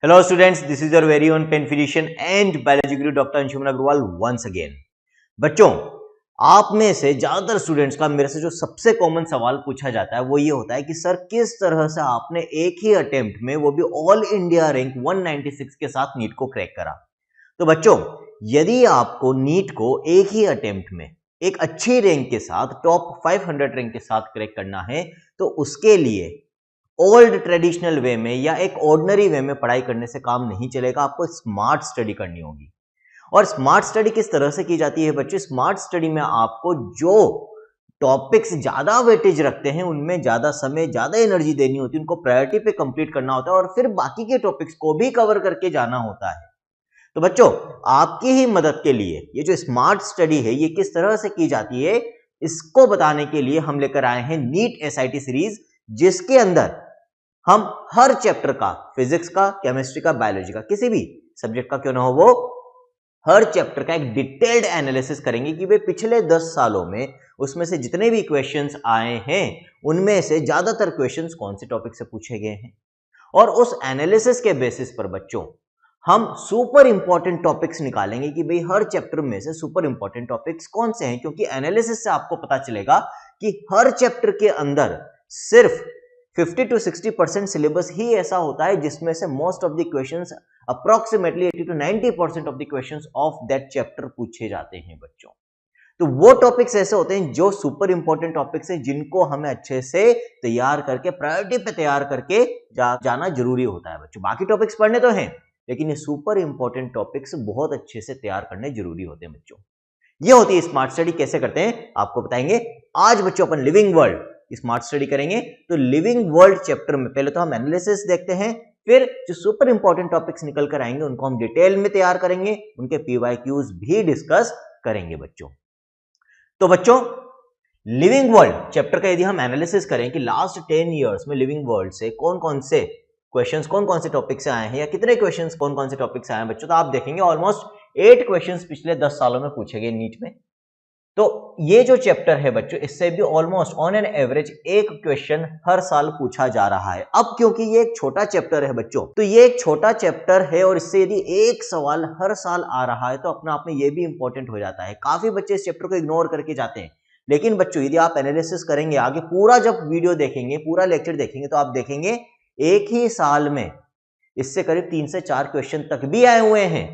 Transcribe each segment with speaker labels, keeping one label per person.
Speaker 1: Hello students, this is your very own pen physician and biology guru Dr. Anshuman Agrawal once again. बच्चों, आप में से ज्यादातर students का मेरे से जो सबसे कॉमन सवाल पूछा जाता है वो ये होता है कि सर किस तरह से आपने एक ही अटेम्प्ट में वो भी ऑल इंडिया रैंक 196 के साथ नीट को क्रैक करा। तो बच्चों, यदि आपको नीट को एक ही अटेम्प्ट में एक अच्छी रैंक के साथ टॉप 500 रैंक के साथ क्रैक करना है तो उसके लिए ओल्ड ट्रेडिशनल वे में या एक ऑर्डिनरी वे में पढ़ाई करने से काम नहीं चलेगा। आपको स्मार्ट स्टडी करनी होगी। और स्मार्ट स्टडी किस तरह से की जाती है बच्चों? स्मार्ट स्टडी में आपको जो टॉपिक्स ज्यादा वेटेज रखते हैं उनमें ज्यादा समय ज्यादा एनर्जी देनी होती है, उनको प्रायोरिटी पे कंप्लीट करना होता है और फिर बाकी के टॉपिक्स को भी कवर करके जाना होता है। तो बच्चों, आपकी ही मदद के लिए ये जो स्मार्ट स्टडी है ये किस तरह से की जाती है इसको बताने के लिए हम लेकर आए हैं नीट एसआईटी सीरीज, जिसके अंदर हम हर चैप्टर का, फिजिक्स का, केमिस्ट्री का, बायोलॉजी का, किसी भी सब्जेक्ट का क्यों ना हो, वो हर चैप्टर का एक डिटेल्ड एनालिसिस करेंगे कि वे पिछले 10 सालों में उसमें से जितने भी क्वेश्चंस आए हैं उनमें से ज्यादातर क्वेश्चंस कौन से टॉपिक से पूछे गए हैं। और उस एनालिसिस के बेसिस पर बच्चों हम सुपर इंपॉर्टेंट टॉपिक्स निकालेंगे कि भाई हर चैप्टर में से सुपर इंपॉर्टेंट टॉपिक्स कौन से हैं, क्योंकि एनालिसिस से आपको पता चलेगा कि हर चैप्टर के अंदर सिर्फ 50 to 60% सिलेबस ही ऐसा होता है जिसमें से most of the questions, approximately 80 to 90% of the questions of that chapter पूछे जाते हैं बच्चों। तो वो टॉपिक्स ऐसे होते हैं जो सुपर इंपॉर्टेंट टॉपिक्स हैं, जिनको हमें अच्छे से तैयार करके, प्रायोरिटी पे तैयार करके जाना जरूरी होता है बच्चों। बाकी टॉपिक्स पढ़ने तो हैं, लेकिन ये सुपर इंपॉर्टेंट टॉपिक्स बहुत अच्छे से तैयार करने जरूरी होते हैं बच्चों। ये होती है स्मार्ट स्टडी। कैसे करते हैं आपको बताएंगे आज बच्चों। अपन लिविंग वर्ल्ड स्मार्ट स्टडी करेंगे। तो लिविंग वर्ल्ड चैप्टर में पहले तो हम एनालिसिस देखते हैं, फिर जो सुपर इंपॉर्टेंट टॉपिक्स निकल कर आएंगे उनको हम डिटेल में तैयार करेंगे, उनके पीवाईक्यूज भी डिस्कस करेंगे बच्चों। तो बच्चों, लिविंग वर्ल्ड चैप्टर का यदि हम एनालिसिस करें कि लास्ट 10 इयर्स में लिविंग वर्ल्ड से कौन कौन से क्वेश्चंस, कौन कौन से टॉपिक से आए हैं या कितने क्वेश्चंस कौन कौन से टॉपिक से आए हैं बच्चों, तो आप देखेंगे ऑलमोस्ट 8 क्वेश्चंस पिछले 10 सालों में पूछे गए नीट में। तो ये जो चैप्टर है बच्चों, इससे भी ऑलमोस्ट ऑन एन एवरेज एक क्वेश्चन हर साल पूछा जा रहा है। अब क्योंकि ये एक छोटा चैप्टर है बच्चों, तो ये एक छोटा चैप्टर है और इससे यदि एक सवाल हर साल आ रहा है तो अपने आप में ये भी इंपॉर्टेंट हो जाता है। काफी बच्चे इस चैप्टर को इग्नोर करके जाते हैं, लेकिन बच्चों यदि आप एनालिसिस करेंगे आगे, पूरा जब वीडियो देखेंगे, पूरा लेक्चर देखेंगे, तो आप देखेंगे एक ही साल में इससे करीब 3 से 4 क्वेश्चन तक भी आए हुए हैं।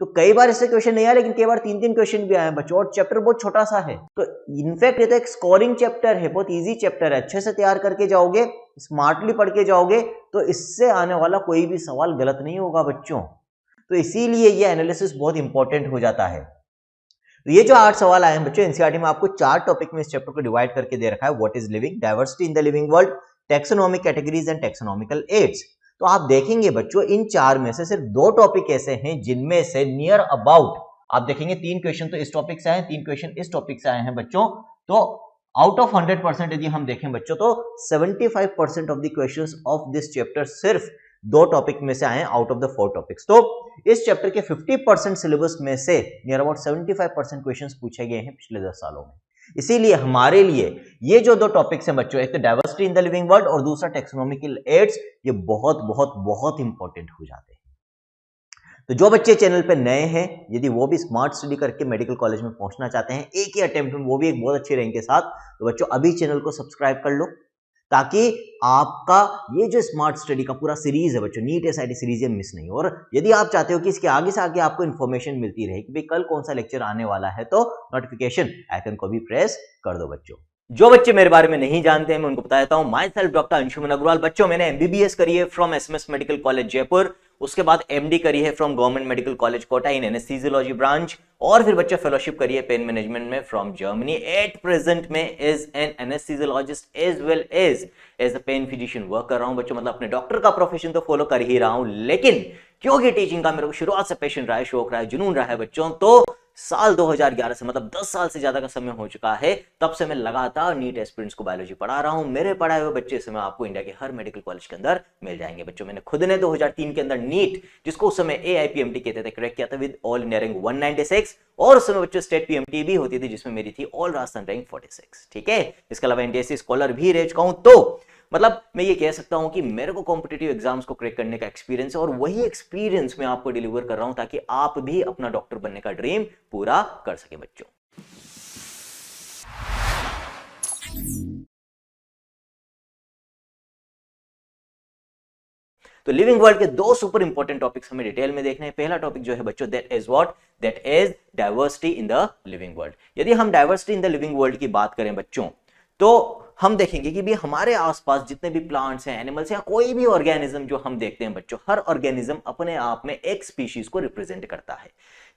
Speaker 1: तो कई बार इससे क्वेश्चन नहीं आया, लेकिन कई बार 3-3 क्वेश्चन भी आए हैं बच्चों, और चैप्टर बहुत छोटा सा है। तो इनफैक्ट ये तो एक स्कोरिंग चैप्टर है, बहुत इजी चैप्टर है। अच्छे से तैयार करके जाओगे, स्मार्टली पढ़ के जाओगे, तो इससे आने वाला कोई भी सवाल गलत नहीं होगा बच्चों। तो इसीलिए ये एनालिसिस बहुत इंपॉर्टेंट हो जाता है। तो ये जो 8 सवाल आए हैं बच्चों, एनसीईआरटी में आपको 4 टॉपिक में इस चैप्टर को डिवाइड करके दे रखा है। What is living, diversity in the living world, taxonomic categories and taxonomical aids. तो आप देखेंगे बच्चों इन 4 में से सिर्फ 2 टॉपिक ऐसे हैं जिनमें से नियर अबाउट आप देखेंगे 3 क्वेश्चन तो इस टॉपिक से आए हैं, 3 क्वेश्चन इस टॉपिक से आए हैं बच्चों। तो आउट ऑफ 100% यदि हम देखें बच्चों, तो 75% of the questions of this chapter सिर्फ 2 टॉपिक में से आए हैं आउट ऑफ द 4 टॉपिक्स। तो इस चैप्टर के 50% सिलेबस में से नियर अबाउट 75% क्वेश्चंस पूछे गए हैं पिछले 10 सालों में। इसीलिए हमारे लिए ये जो 2 टॉपिक्स हैं बच्चों, एक तो diversity in the living world और दूसरा टैक्सोनॉमिकल एड्स, ये बहुत बहुत बहुत इंपॉर्टेंट हो जाते हैं। तो जो बच्चे चैनल पे नए हैं, यदि वो भी स्मार्ट स्टडी करके मेडिकल कॉलेज में पहुंचना चाहते हैं एक ही अटेम्प्ट में, वो भी एक बहुत अच्छी रैंक के साथ, तो बच्चों अभी चैनल को सब्सक्राइब कर लो, ताकि आपका ये जो स्मार्ट स्टडी का पूरा सीरीज है बच्चों, नीट एसआईटी सीरीज, ये मिस नहीं हो। और यदि आप चाहते हो कि इसके आगे से आगे आपको इन्फॉर्मेशन मिलती रहे कि भाई कल कौन सा लेक्चर आने वाला है, तो नोटिफिकेशन आइकन को भी प्रेस कर दो बच्चों। जो बच्चे मेरे बारे में नहीं जानते हैं मैं उनको बता देता हूं। Myself doctor Anshuman Agrawal. बच्चों मैंने एमबीबीएस करी है from SMS medical college Jaipur, उसके बाद एमडी करी है from government medical college Kota in anaesthesiology branch, और फिर बच्चा फेलोशिप करी है पेन मैनेजमेंट में फ्रॉम जर्मनी। एट प्रेजेंट में as an anaesthesiologist as well as a pain physician work कर रहा हूं बच्चों। मतलब अपने डॉक्टर का प्रोफेशन तो फॉलो कर ही रहा हूं, लेकिन क्योंकि टीचिंग का मेरे को शुरुआत से पैशन रहा है, शौक रहा है, जुनून रहा है बच्चों, तो साल 2011 से, मतलब 10 साल से ज्यादा का समय हो चुका है, तब से मैं लगातार नीट एस्पिरेंट्स को बायोलॉजी पढ़ा रहा हूं। मेरे पढ़ाए हुए बच्चे इस समय आपको इंडिया के हर मेडिकल कॉलेज के अंदर मिल जाएंगे बच्चों। मैंने खुद ने 2003 के अंदर नीट, जिसको उस समय AIPMT कहते थे, क्रैक किया था विद ऑल इंडिया रैंक 196, और उस समय बच्चों स्टेट PMT भी होती थी जिसमें मेरी थी ऑल राजस्थान रैंक 46। ठीक है, इसके अलावा NDSC स्कॉलर भी रह चुका हूं। तो मतलब मैं ये कह सकता हूं कि मेरे को कॉम्पिटिटिव एग्जाम्स को क्रैक करने का एक्सपीरियंस है और वही एक्सपीरियंस मैं आपको डिलीवर कर रहा हूं ताकि आप भी अपना डॉक्टर बनने का ड्रीम पूरा कर सके बच्चों। तो लिविंग वर्ल्ड के दो सुपर इंपॉर्टेंट टॉपिक्स हमें डिटेल में देखने हैं। पहला टॉपिक जो है बच्चों, that is what, that is diversity in the living world. यदि हम diversity in the living world की बात करें बच्चों, तो हम देखेंगे कि भी हमारे आसपास जितने भी प्लांट्स हैं, एनिमल्स या कोई भी ऑर्गेनिज्म जो हम देखते हैं बच्चों, हर ऑर्गेनिज्म अपने आप में एक स्पीशीज को रिप्रेजेंट करता है।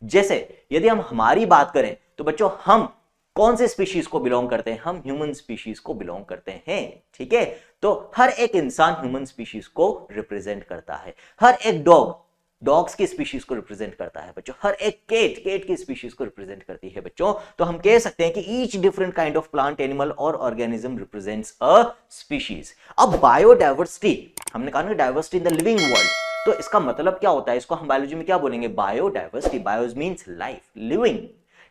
Speaker 1: जैसे यदि हम हमारी बात करें तो बच्चों, हम कौन से स्पीशीज को बिलोंग करते हैं? हम ह्यूमन स्पीशीज को बिलोंग करते हैं, ठीक है। तो हर एक इंसान ह्यूमन स्पीशीज को रिप्रेजेंट करता है। हर एक डॉग्स की स्पीशीज को रिप्रेजेंट करता है बच्चों। हर एक केट की स्पीशीज को रिप्रेजेंट करती है बच्चों। तो हम कह सकते हैं कि each different kind of plant, animal और ऑर्गेनिज्म रिप्रेजेंट्स अ स्पीशीज। अब बायोडाइवर्सिटी, हमने कहा ना diversity in the living world, तो इसका मतलब क्या होता है? इसको हम बायोलॉजी में क्या बोलेंगे? Biodiversity. Bios means life, living,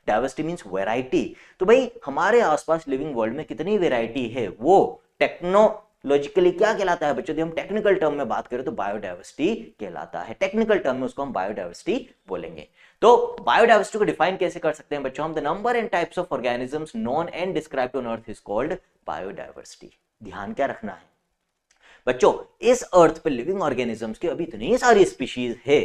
Speaker 1: diversity means variety. तो भाई हमारे आसपास लिविंग वर्ल्ड में कितनी वेराइटी है वो टेक्नोलॉजिकली क्या कहलाता है बच्चों? यदि हम टेक्निकल टर्म में बात करें तो बायोडाइवर्सिटी कहलाता है। टेक्निकल टर्म में उसको हम बायोडाइवर्सिटी बोलेंगे। तो बायोडाइवर्सिटी को डिफाइन कैसे कर सकते हैं बच्चों? हम the number and types of organisms known and described on earth is called biodiversity. ध्यान क्या रखना है बच्चों, इस अर्थ पे लिविंग ऑर्गेनिजम्स की अभी इतनी सारी स्पीशीज है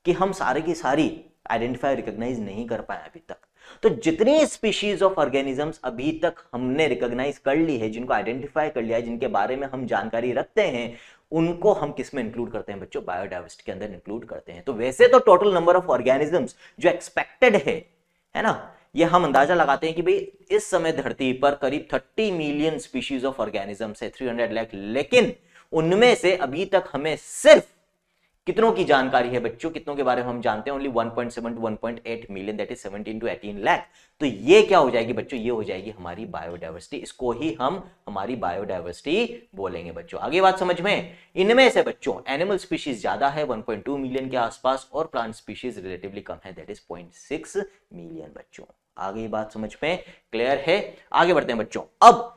Speaker 1: कि हम सारे की सारी आइडेंटिफाई, रिकॉग्नाइज नहीं कर पाए अभी तक। तो जितनी स्पीशीज ऑफ ऑर्गेनिजम्स अभी तक हमने रिकॉग्नाइज कर ली है, जिनको आइडेंटिफाई कर लिया है, जिनके बारे में हम जानकारी रखते हैं, उनको हम किस में इंक्लूड करते हैं बच्चों? बायोडाइवर्सिटी के अंदर इंक्लूड करते हैं। तो वैसे तो टोटल नंबर ऑफ ऑर्गेनिजम्स जो एक्सपेक्टेड है ना, ये हम अंदाजा लगाते हैं कि भाई इस समय धरती पर करीब 30 मिलियन स्पीशीज ऑफ ऑर्गेनिजम्स है, 300 लाख। लेकिन उनमें से अभी तक हमें सिर्फ कितनों की जानकारी है बच्चों? कितनों के बारे में हम जानते हैं? Only 1.7 to 1.8 million, that is 17 to 18 lakh. तो ये क्या हो जाएगी बच्चों? ये हो जाएगी हमारी बायोडाइवर्सिटी। इसको ही हम हमारी बायोडाइवर्सिटी बोलेंगे बच्चों। आगे बात समझ में? इनमें से बच्चों एनिमल स्पीशीज ज्यादा है 1.2 मिलियन के आसपास, और प्लांट स्पीशीज रिलेटिवली कम है, दैट इज 0.6 मिलियन बच्चों। आगे बात समझ में क्लियर है? आगे बढ़ते हैं बच्चों। अब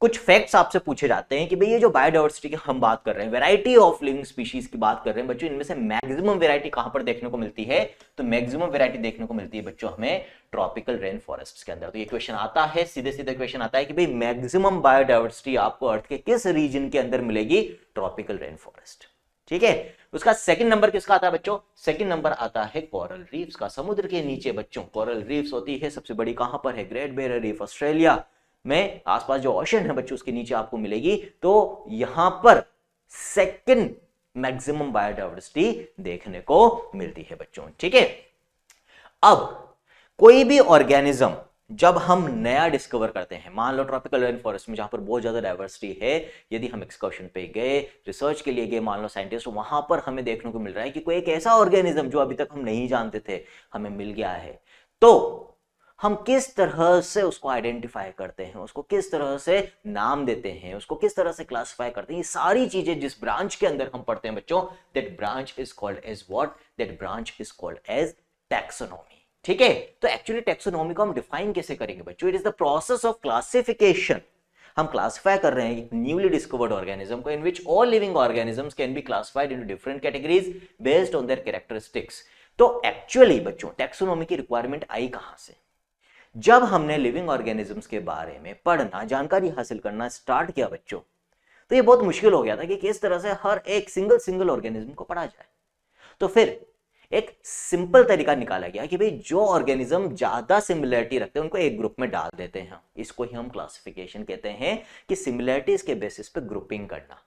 Speaker 1: कुछ फैक्ट्स आपसे पूछे जाते हैं कि भाई ये जो बायोडाइवर्सिटी की हम बात कर रहे हैं, वैरायटी ऑफ लिविंग स्पीशीज की बात कर रहे हैं बच्चों, इनमें से मैक्सिमम वैरायटी कहां पर देखने को मिलती है? तो मैक्सिमम वैरायटी देखने को मिलती है बच्चों हमें ट्रॉपिकल रेन फॉरेस्ट के अंदर। तो ये क्वेश्चन आता है, सीधे सीधे क्वेश्चन आता है कि भाई मैक्सिमम बायोडाइवर्सिटी आपको अर्थ के किस रीजन के अंदर मिलेगी? ट्रॉपिकल रेन फॉरेस्ट, ठीक है। उसका सेकंड नंबर किसका आता है बच्चों? सेकंड नंबर आता है कोरल रीफ्स का। समुद्र के नीचे बच्चों कोरल रीफ्स होती है। सबसे बड़ी कहां पर है? ग्रेट बैरियर रीफ ऑस्ट्रेलिया में, आसपास जो ओशन है बच्चों उसके नीचे आपको मिलेगी। तो यहां पर सेकंड मैक्सिमम बायोडाइवर्सिटी देखने को मिलती है बच्चों, ठीक है। अब कोई भी ऑर्गेनिज्म जब हम नया डिस्कवर करते हैं, मान लो ट्रॉपिकल रेन फॉरेस्ट में जहां पर बहुत ज्यादा डाइवर्सिटी है, यदि हम एक्सकर्शन पे गए, रिसर्च के लिए गए, मान लो साइंटिस्ट, वहां पर हमें देखने को मिल रहा है कि कोई एक ऐसा ऑर्गेनिज्म जो अभी तक हम नहीं जानते थे हमें मिल गया है, तो हम किस तरह से उसको आइडेंटिफाई करते हैं, उसको किस तरह से नाम देते हैं, उसको किस तरह से क्लासिफाई करते हैं, ये सारी चीजें जिस ब्रांच के अंदर हम पढ़ते हैं बच्चों, that branch is called as what? That branch is called as taxonomy, ठीक है। तो एक्चुअली टैक्सोनॉमी को हम डिफाइन कैसे करेंगे बच्चों? It is the process of classification. हम क्लासिफाई कर रहे हैं न्यूली डिस्कवर्ड ऑर्गेनिज्म को, in which all living organisms can be classified into different categories based on their characteristics. तो एक्चुअली बच्चों टैक्सोनॉमी की रिक्वायरमेंट आई कहां से? जब हमने लिविंग ऑर्गेनिजम्स के बारे में पढ़ना, जानकारी हासिल करना स्टार्ट किया बच्चों, तो ये बहुत मुश्किल हो गया था कि किस तरह से हर एक सिंगल ऑर्गेनिज्म को पढ़ा जाए। तो फिर एक सिंपल तरीका निकाला गया कि भाई जो ऑर्गेनिज्म ज्यादा सिमिलरिटी रखते हैं उनको एक ग्रुप में डाल देते हैं। इसको ही हम क्लासिफिकेशन कहते हैं, कि सिमिलरिटीज के बेसिस पे ग्रुपिंग करना।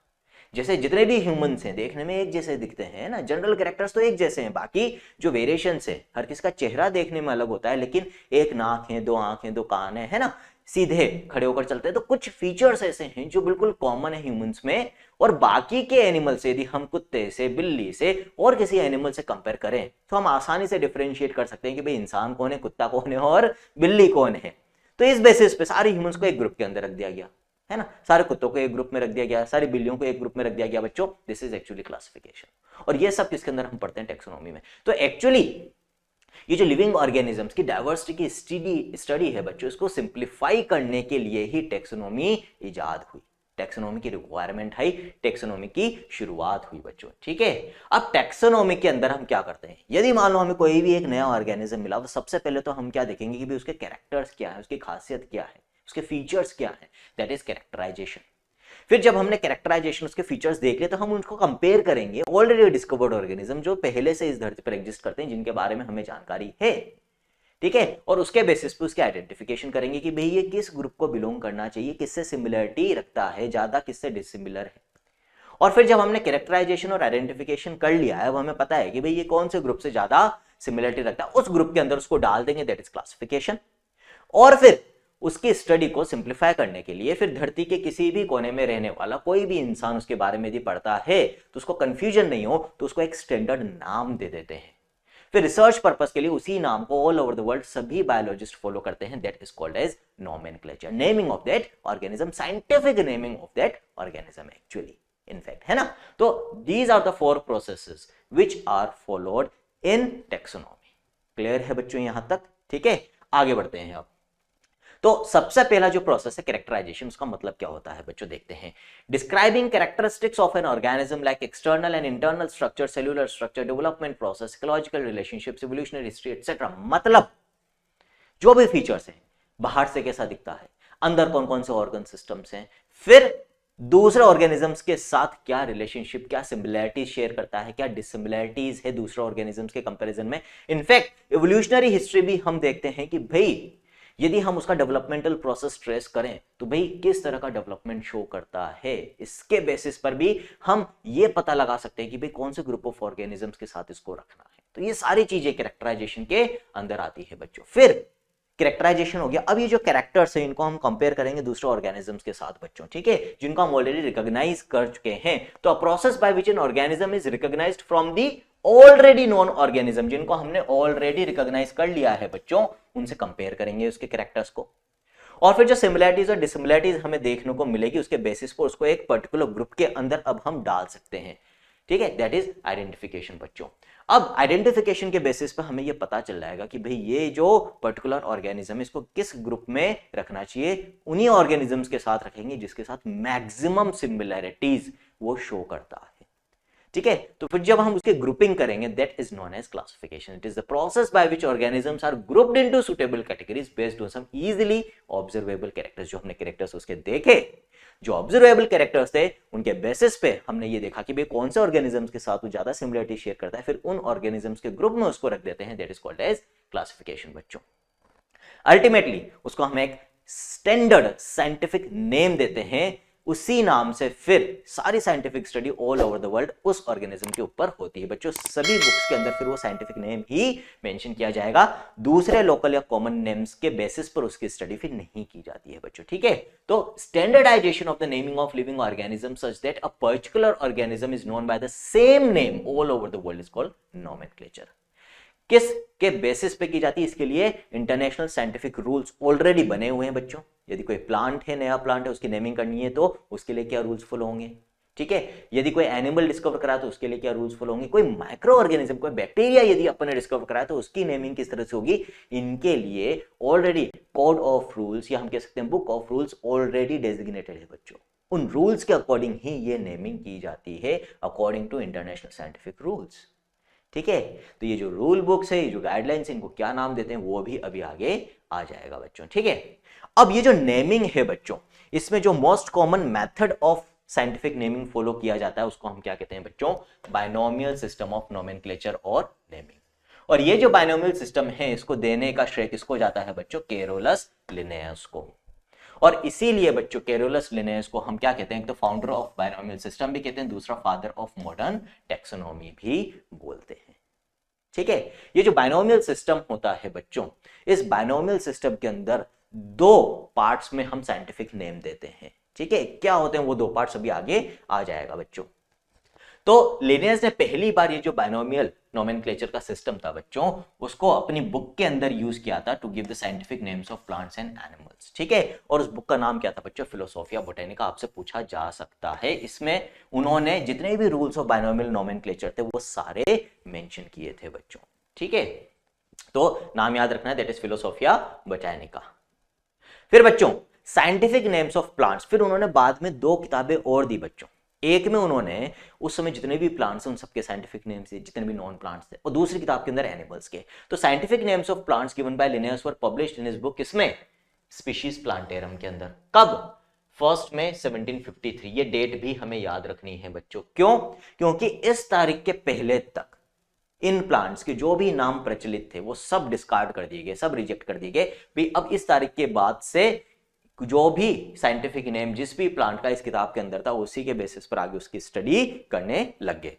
Speaker 1: जैसे जितने भी ह्यूमंस हैं देखने में एक जैसे दिखते हैं ना, जनरल कैरेक्टर्स तो एक जैसे हैं, बाकी जो वेरिएशंस है, हर किसका चेहरा देखने में अलग होता है, लेकिन एक नाक है, दो आंखें, दो कान है ना, सीधे खड़े होकर चलते हैं। तो कुछ फीचर्स ऐसे हैं जो बिल्कुल कॉमन है ह्यूमंस में, और बाकी के एनिमल से यदि हम कुत्ते से, बिल्ली से और किसी एनिमल से कंपेयर करें तो हम आसानी से डिफरेंशिएट कर सकते हैं कि भाई इंसान कौन है, कुत्ता कौन है और बिल्ली कौन है। तो इस बेसिस पे सारे ह्यूमंस को एक ग्रुप के अंदर रख दिया गया है ना, सारे कुत्तों को एक ग्रुप में रख दिया गया, सारी बिल्लियों को एक ग्रुप में रख दिया गया बच्चों। दिस इज एक्चुअली क्लासिफिकेशन, और ये सब किसके अंदर हम पढ़ते हैं? टैक्सोनॉमी में। तो एक्चुअली ये जो लिविंग ऑर्गेनिजम्स की डाइवर्सिटी की स्टडी है बच्चों, इसको सिंप्लीफाई करने के लिए ही टैक्सोनॉमी इजाद हुई, टैक्सोनॉमी की रिक्वायरमेंट है, टैक्सोनॉमी की शुरुआत हुई बच्चों। ठीक है, अब टैक्सोनॉमी के अंदर हम क्या करते हैं, यदि मान लो हमें कोई भी एक नया ऑर्गेनिज्म मिला तो सबसे पहले तो हम क्या देखेंगे कि भाई उसके कैरेक्टर्स क्या है, उसकी खासियत क्या है, उसके फीचर्स क्या है, दैट इज कैरेक्टराइजेशन। फिर जब हमने कैरेक्टराइजेशन उसके फीचर्स देख लिए तो हम उनको कंपेयर करेंगे ऑलरेडी डिस्कवर्ड ऑर्गेनिज्म जो पहले से इस धरती पर एग्जिस्ट करते हैं, जिनके बारे में हमें जानकारी है। ठीक है, और उसके बेसिस पे उसकी आइडेंटिफिकेशन करेंगे कि भाई ये किस ग्रुप को बिलोंग करना चाहिए, किससे सिमिलरिटी रखता है ज्यादा, किससे डिसिमिलर है। और फिर जब हमने कैरेक्टराइजेशन और आइडेंटिफिकेशन कर लिया है, वो हमें पता है कि भाई ये कौन से ग्रुप से ज्यादा सिमिलरिटी रखता है, उस ग्रुप के अंदर उसको डाल देंगे, दैट इज क्लासिफिकेशन। और फिर उसकी स्टडी को सिंप्लीफाई करने के लिए फिर धरती के किसी भी कोने में रहने वाला कोई भी इंसान उसके बारे में यदि पढ़ता है तो उसको कंफ्यूजन नहीं हो तो उसको एक स्टैंडर्ड नाम दे देते हैं। फिर रिसर्च पर्पस के लिए उसी नाम को ऑल ओवर द वर्ल्ड सभी बायोलॉजिस्ट फॉलो करते हैं, that is called as nomenclature, naming of that organism, scientific naming of that organism actually, in fact, है ना। तो these are the 4 processes which are followed in taxonomy. Clear है बच्चों यहां तक? ठीक है, आगे बढ़ते हैं। अब तो सबसे पहला जो प्रोसेस है कैरेक्टराइजेशन, उसका मतलब क्या होता है बच्चों, देखते हैं। Describing characteristics of an organism like external and internal structure, cellular structure, development process, ecological relationships, evolutionary history etcetera. मतलब जो भी फीचर्स हैं, बाहर से कैसा दिखता है, अंदर कौन कौन से ऑर्गन सिस्टम्स हैं, फिर दूसरे ऑर्गेनिजम्स के साथ क्या रिलेशनशिप, क्या सिमिलैरिटीज शेयर करता है, क्या डिसिमिलैरिटीज है दूसरे ऑर्गेनिजम्स के कंपैरिजन में। इनफैक्ट इवोल्यूशनरी हिस्ट्री भी हम देखते हैं कि भाई यदि हम उसका डेवलपमेंटल प्रोसेस ट्रेस करें तो भाई किस तरह का डेवलपमेंट शो करता है, इसके बेसिस पर भी हम ये पता लगा सकते हैं कि भाई कौन से ग्रुप ऑफ ऑर्गेनिजम्स के साथ इसको रखना है। तो ये सारी चीजें कैरेक्टराइजेशन के अंदर आती है बच्चों। फिर कैरेक्टराइजेशन हो गया, अब ये जो कैरेक्टर्स हैं इनको हम कंपेयर करेंगे दूसरे ऑर्गेनिजम्स के साथ बच्चों। ठीक है, जिनको हम ऑलरेडी रिकॉग्नाइज कर चुके हैं। तो a process by which an organism is recognised from the already known organism, जिनको हमने ऑलरेडी रिकॉग्नाइज कर लिया है बच्चों, उनसे कंपेयर करेंगे उसके कैरेक्टर्स को। और फिर जो सिमिलरिटीज और डिसिमिलरिटीज हमें देखने को मिलेगी उसके बेसिस पर उसको एक पर्टिकुलर ग्रुप के अंदर अब हम डाल सकते हैं। ठीक है, दैट इज आइडेंटिफिकेशन बच्चों। अब आइडेंटिफिकेशन के बेसिस पर हमें ये पता चल जाएगा कि भाई ये जो पर्टिकुलर ऑर्गेनिज्म है इसको किस ग्रुप में रखना चाहिए, उन्हीं ऑर्गेनिजम्स के साथ रखेंगे जिसके साथ मैक्सिमम सिमिलरिटीज वो शो करता है। ठीक है, तो फिर जब हम उसके ग्रुपिंग करेंगे that is known as classification. It is the process by which organisms are grouped into suitable categories based on some easily observable characters. जो हमने कैरेक्टर्स उसके देखे, जो ऑब्जर्वेबल कैरेक्टर्स थे, उनके बेसिस पे हमने ये देखा कि भाई कौन से ऑर्गेनिजम्स के साथ वो ज्यादा सिमिलरिटी शेयर करता है, फिर उन ऑर्गेनिजम्स के ग्रुप में उसको रख देते हैं, that is called as classification बच्चों। अल्टीमेटली उसको हम एक स्टैंडर्ड साइंटिफिक नेम देते हैं, उसी नाम से फिर सारी scientific study all over the world उस ऑर्गेनिज्म के ऊपर होती है बच्चों। सभी बुक्स के अंदर फिर वो साइंटिफिक नेम ही मेंशन किया जाएगा, दूसरे लोकल या कॉमन नेम्स के बेसिस पर उसकी स्टडी फिर नहीं की जाती है बच्चों। ठीक है, तो standardisation of the naming of living organism such that a particular organism is known by the same name all over the world is called nomenclature. किस के बेसिस पे की जाती है, इसके लिए इंटरनेशनल साइंटिफिक रूल्स ऑलरेडी बने हुए हैं बच्चों। यदि कोई प्लांट है, नया प्लांट है, उसकी नेमिंग करनी है तो उसके लिए क्या रूल्स फॉलो होंगे। ठीक है, यदि कोई एनिमल डिस्कवर करा तो उसके लिए क्या रूल्स फॉलो होंगे। कोई माइक्रो ऑर्गेनिज्म, कोई बैक्टीरिया यदि अपन ने डिस्कवर करा तो उसकी नेमिंग किस तरह से होगी, इनके लिए ऑलरेडी कोड ऑफ रूल्स या हम कह सकते हैं book of rules already designated है बच्चों। उन रूल्स के अकॉर्डिंग ही ये नेमिंग की जाती है, according to international scientific rules. ठीक है, तो ये जो रूल बुक्स है, ये जो गाइडलाइंस है, इनको क्या नाम देते हैं वो भी अभी आगे आ जाएगा बच्चों। ठीक है, अब ये जो नेमिंग है बच्चों, इसमें जो most common method of scientific naming follow किया जाता है उसको हम क्या कहते हैं बच्चों, बायनोमियल सिस्टम ऑफ नोमेनक्लेचर और नेमिंग। और ये जो बायनोमियल सिस्टम है इसको देने का श्रेय किसको जाता है बच्चों, कैरोलस लिनेयस को। और इसीलिए बच्चों कैरोलस लिनेयस को हम क्या कहते हैं, तो फाउंडर ऑफ बायनोमियल सिस्टम भी कहते हैं, दूसरा फादर ऑफ मॉडर्न टैक्सोनॉमी भी बोलते हैं। ठीक है, ये जो बायनोमियल सिस्टम होता है बच्चों, इस बायनोमियल सिस्टम के अंदर 2 पार्ट्स में हम साइंटिफिक नेम देते हैं। ठीक है, क्या होते हैं वो 2 पार्ट्स अभी आगे आ जाएगा बच्चों। तो लिनेयस ने पहली बार ये जो बायनोमियल नोमेनक्लेचर का सिस्टम था बच्चों, उसको अपनी बुक के अंदर यूज किया था to give the scientific names of plants and animals. ठीक है, और उस बुक का नाम क्या था बच्चों, फिलोसोफिया बोटेनिका। आपसे पूछा जा सकता है, इसमें उन्होंने जितने भी रूल्स ऑफ बायनोमियल नोमेनक्लेचर थे वो सारे मेंशन किए थे बच्चों। ठीक है, तो नाम याद रखना है, दैट इज फिलोसोफिया बोटेनिका। फिर बच्चों साइंटिफिक नेम्स ऑफ प्लांट्स। फिर उन्होंने बाद में 2 किताबें और दी बच्चों। एक में उन्होंने उस समय जितने भी प्लांट्स हैं उन सबके साइंटिफिक नेम्स थे, जितने भी नॉन प्लांट्स थे, और दूसरी किताब के अंदर एनिमल्स के। तो scientific names of plants given by Linnaeus were published in his book, किसमें? स्पीशीज प्लांटेरम के अंदर। कब? 1 मई 1753। ये डेट भी हमें याद रखनी है बच्चों। क्यों? क्योंकि इस तारीख के पहले तक इन प्लांट्स के जो भी नाम प्रचलित थे वो सब डिस्कार्ड कर दिए गए, सब रिजेक्ट कर दिए गए भी। अब इस तारीख के बाद से जो भी साइंटिफिक नेम जिस भी प्लांट का इस किताब के अंदर था उसी के बेसिस पर आगे उसकी स्टडी करने लग गए।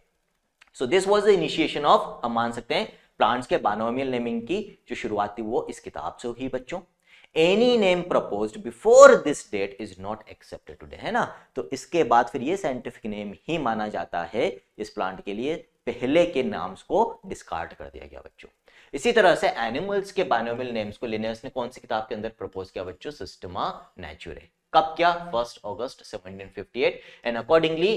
Speaker 1: So this was the initiation of, हम मान सकते हैं, प्लांट्स के बायनोमियल नेमिंग की जो शुरुआत थी वो इस किताब से हुई बच्चों। Any name proposed before this date is not accepted today, है ना। तो इसके बाद फिर ये साइंटिफिक नेम ही माना जाता है इस प्लांट के लिए, पहले के नाम्स को डिस्कार्ड कर दिया गया बच्चों। इसी तरह से एनिमल्स के बायनोमियल नेम्स को लिनेयस ने कौन सी किताब के अंदर प्रपोज किया बच्चों? सिस्टमा नेचुरे। कब किया? 1 अगस्त 1758। एंड अकॉर्डिंगली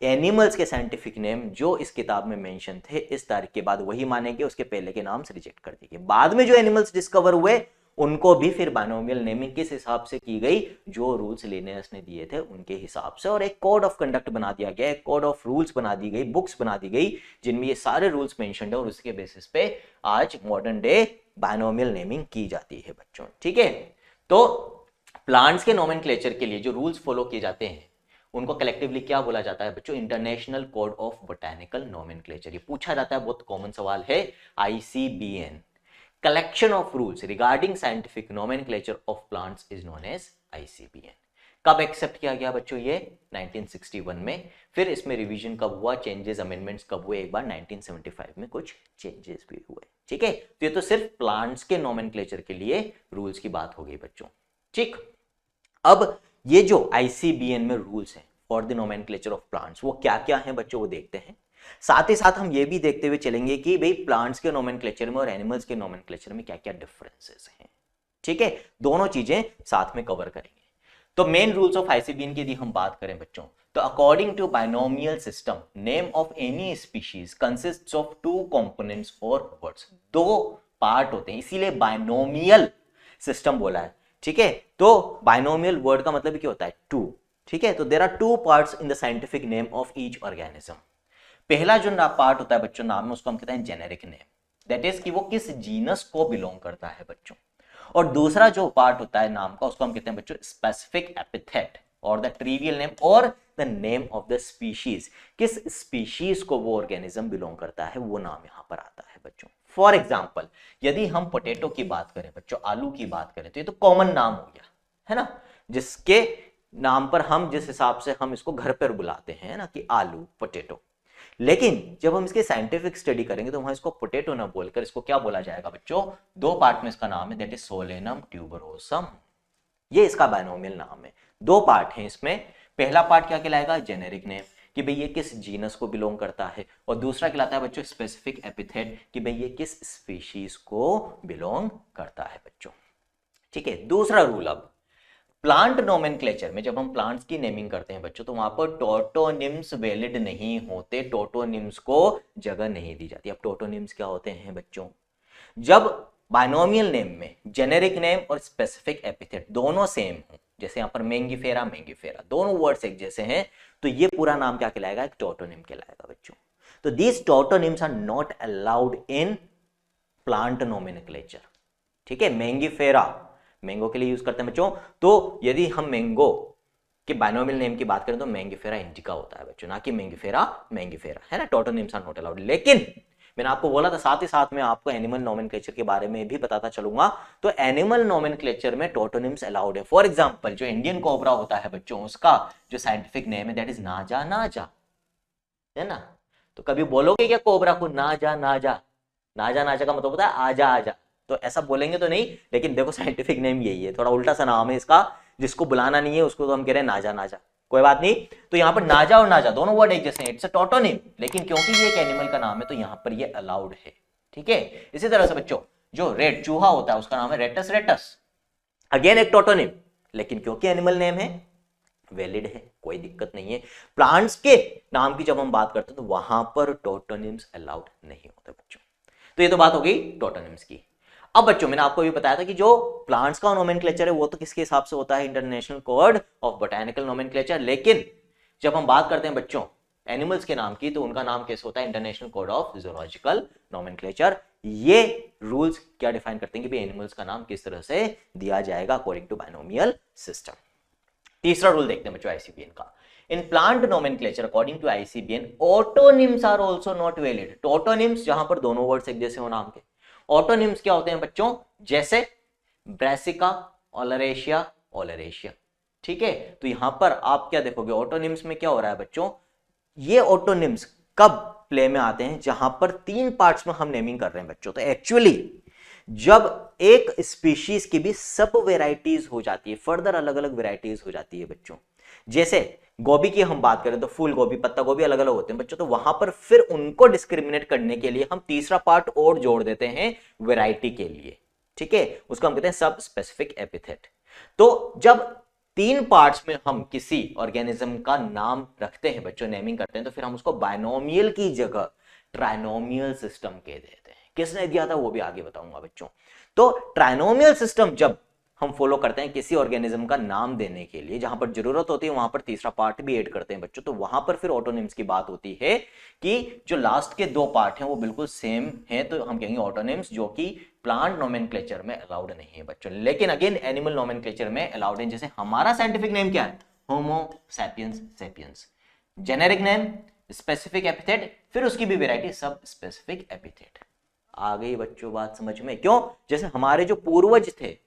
Speaker 1: एनिमल्स के साइंटिफिक नेम जो इस किताब में मेंशन थे इस तारीख के बाद वही मानेंगे, उसके पहले के नाम से रिजेक्ट कर दिए गए। बाद में जो एनिमल्स डिस्कवर हुए उनको भी फिर बायनोमियल नेमिंग किस हिसाब से की गई? जो रूल्स लिनेयस ने दिए थे उनके हिसाब से, और एक कोड ऑफ कंडक्ट बना दिया गया, एक कोड ऑफ रूल्स बना दी गई, बुक्स बना दी गई जिनमें ये सारे रूल्स मेंशन्ड है, और उसके बेसिस पे आज मॉडर्न डे बायनोमियल नेमिंग की जाती है बच्चों। ठीक है, तो प्लांट्स के नोमेनक्लेचर के लिए जो रूल्स फॉलो किए जाते हैं उनको कलेक्टिवली क्या बोला जाता है बच्चों? International Code of botanical nomenclature. ये पूछा जाता है, बहुत कॉमन सवाल है, ICBN। Collection of rules regarding scientific nomenclature of plants is known as ICBN। कब एक्सेप्ट किया गया बच्चों? ये 1961 में। फिर इसमें रिवीजन कब हुआ, चेंजेस अमेंडमेंट्स कब हुए? एक बार 1975 में कुछ चेंजेस भी हुए। ठीक है, तो ये तो सिर्फ प्लांट्स के नोमेनक्लेचर के लिए रूल्स की बात हो गई बच्चों। ठीक, अब ये जो ICBN में रूल्स हैं for the nomenclature of plants वो क्या क्या है बच्चों, वो देखते हैं। साथ ही साथ हम ये भी देखते हुए चलेंगे कि भाई प्लांट्स के नोमेनक्लेचर में और एनिमल्स के नोमेनक्लेचर में क्या क्या डिफरेंसेस हैं। ठीक है, दोनों चीजें साथ में कवर करेंगे। तो मेन रूल्स ऑफ ICBN की यदि हम बात करें बच्चों, तो according to binomial system name of any species consists of 2 components और वर्ड्स। 2 पार्ट होते हैं, इसीलिए बायनोमियल सिस्टम बोला है। ठीक है, तो बायनोमियल वर्ड का मतलब क्या होता है? 2। ठीक है, तो there are 2 parts in the scientific name of each organism. पहला जो पार्ट होता है बच्चों नाम में, उसको हम कहते हैं जेनेरिक नेम, दैट इज कि वो किस जीनस को बिलोंग करता है बच्चों। और दूसरा जो पार्ट होता है नाम का, उसको हम कहते हैं बच्चों स्पेसिफिक एपिथेट और द ट्रिवियल नेम और the name of the species. किस स्पीशीज को वो ऑर्गेनिज्म बिलोंग करता है वो नाम यहां पर आता है बच्चों। फॉर एग्जाम्पल यदि हम पोटैटो की बात करें बच्चों, आलू की बात करें, तो ये तो कॉमन नाम हो गया है ना, जिसके नाम पर हम जिस हिसाब से हम इसको घर पर बुलाते हैं ना कि आलू, पोटैटो। लेकिन जब हम इसकी साइंटिफिक स्टडी करेंगे तो वहां इसको पोटैटो ना बोलकर इसको क्या बोला जाएगा बच्चों? 2 पार्ट में इसका नाम है, दैट इज सोलेनम ट्यूबरोसम। ये इसका बायनोमियल नाम है। 2 पार्ट हैं इसमें। पहला पार्ट क्या कहलाएगा? जेनेरिक नेम, कि भाई ये किस जीनस को बिलोंग करता है, और दूसरा कहलाता है बच्चों स्पेसिफिक एपिथेट, कि भाई ये किस स्पीशीज को बिलोंग करता है बच्चों। ठीक है, दूसरा रूल, अब प्लांट नोमेनक्लेचर में जब हम प्लांट्स की नेमिंग करते हैं बच्चों तो वहां पर टोटोनिम्स वैलिड नहीं होते, टोटोनिम्स को जगह नहीं दी जाती। अब टोटोनिम्स क्या होते हैं बच्चों? जब बायनोमियल नेम में जेनेरिक नेम और स्पेसिफिक एपिथेट दोनों सेम हो, जैसे यहां पर मैंगीफेरा मैंगीफेरा, दोनों वर्ड्स एक जैसे हैं, तो ये पूरा नाम क्या कहलाएगा? एक टोटोनिम कहलाएगा बच्चों। तो these totonyms are not allowed in plant nomenclature. ठीक है, मैंगीफेरा मैंगो के लिए यूज करते हैं बच्चों, तो यदि हम मैंगो के बायनोमियल नेम की बात करें तो मैंगीफेरा इंडिका होता है बच्चों, ना कि मैंगीफेरा मैंगीफेरा, है ना। टोटोनिम्स आर नॉट अलाउड। लेकिन मैंने आपको बोला था साथ ही साथ में आपको एनिमल नोमेनक्लेचर के बारे में भी बताता चलूंगा। तो एनिमल नोमेनक्लेचर में टोटोनिम्स अलाउड है। फॉर एग्जांपल जो इंडियन कोबरा होता है बच्चों, उसका जो साइंटिफिक नेम है दैट इज नाजा नाजा, है ना। तो कभी बोलोगे क्या कोबरा को नाजा नाजा? नाजा नाजा का मतलब होता है आजा आजा, तो ऐसा बोलेंगे तो नहीं, लेकिन देखो साइंटिफिक नेम यही है, थोड़ा उल्टा सा नाम है इसका, जिसको बुलाना नहीं है उसको तो हम कह रहे हैं नाजा नाजा, कोई बात नहीं। तो यहाँ पर नाजा और नाजा दोनों वर्ड एक जैसे हैं, इट्स अ टोटोनिम, लेकिन क्योंकि ये एक एनिमल का नाम है तो यहाँ पर ये अलाउड है। ठीक है, इसी तरह से बच्चों जो रेड चूहा होता है उसका नाम है रेटस रेटस, अगेन एक टोटोनिम, लेकिन क्योंकि एनिमल नेम है वैलिड है, कोई दिक्कत नहीं है। प्लांट्स के नाम की जब हम बात करते हैं तो वहां पर टोटोनिम्स अलाउड नहीं होते बच्चों। तो ये तो बात हो गई टोटोनिम्स की। अब बच्चों मैंने आपको भी बताया था कि जो प्लांट्स का नोमेनक्लेचर है वो तो किसके हिसाब से होता है, International Code of botanical nomenclature, लेकिन जब हम बात करते हैं बच्चों एनिमल्स के नाम की तो उनका नाम कैसे होता है, International Code of zoological nomenclature. ये रूल्स क्या डिफाइन करते हैं कि भाई एनिमल्स का नाम किस तरह से दिया जाएगा अकॉर्डिंग टू बाइनोमियल सिस्टम। तीसरा रूल देखते हैं बच्चों आईसीबीएन का। In plant nomenclature according to ICBN autonyms are also not valid. तो ऑटोनिम्स जहां पर दोनों वर्ड्स एक जैसे हो नाम के, ऑटोनिम्स क्या होते हैं बच्चों, जैसे ब्रासिका, ओलरेशिया, ओलरेशिया। ठीक है, तो यहां पर आप क्या देखोगे, ऑटोनिम्स में क्या हो रहा है बच्चों, ये ऑटोनिम्स कब प्ले में आते हैं, जहां पर 3 पार्ट्स में हम नेमिंग कर रहे हैं बच्चों। तो एक्चुअली जब एक स्पीशीज की भी सब वेराइटीज हो जाती है, फर्दर अलग अलग वेराइटीज हो जाती है बच्चों, जैसे गोभी की हम बात करें तो फूल गोभी, पत्ता गोभी अलग अलग होते हैं बच्चों, तो वहां पर फिर उनको डिस्क्रिमिनेट करने के लिए हम तीसरा पार्ट और जोड़ देते हैं वेराइटी के लिए। ठीक है, उसको हम कहते हैं सब स्पेसिफिक एपिथेट। तो जब 3 पार्ट्स में हम किसी ऑर्गेनिज्म का नाम रखते हैं बच्चों, नेमिंग करते हैं, तो फिर हम उसको बायनोमियल की जगह ट्राइनोमियल सिस्टम कह देते हैं। किसने दिया था वो भी आगे बताऊंगा बच्चों। तो ट्राइनोमियल सिस्टम जब हम फॉलो करते हैं किसी ऑर्गेनिज्म का नाम देने के लिए, जहां पर जरूरत होती है वहां पर तीसरा पार्ट भी ऐड करते हैं बच्चों, तो वहां पर फिर ऑटोनिम्स की बात होती है कि जो लास्ट के 2 पार्ट हैं वो बिल्कुल सेम है, तो हम कहेंगे ऑटोनिम्स, जो कि प्लांट नोमेनक्लेचर में अलाउड नहीं है बच्चों, लेकिन अगेन एनिमल नोमेनक्लेचर में अलाउड है। जैसे हमारा साइंटिफिक नेम क्या है, Homo sapiens sapiens, generic name specific epithet, फिर उसकी भी वेराइटी सब स्पेसिफिक एपिथेट। आ गई बच्चों बात समझ में, क्यों, जैसे हमारे जो पूर्वज थे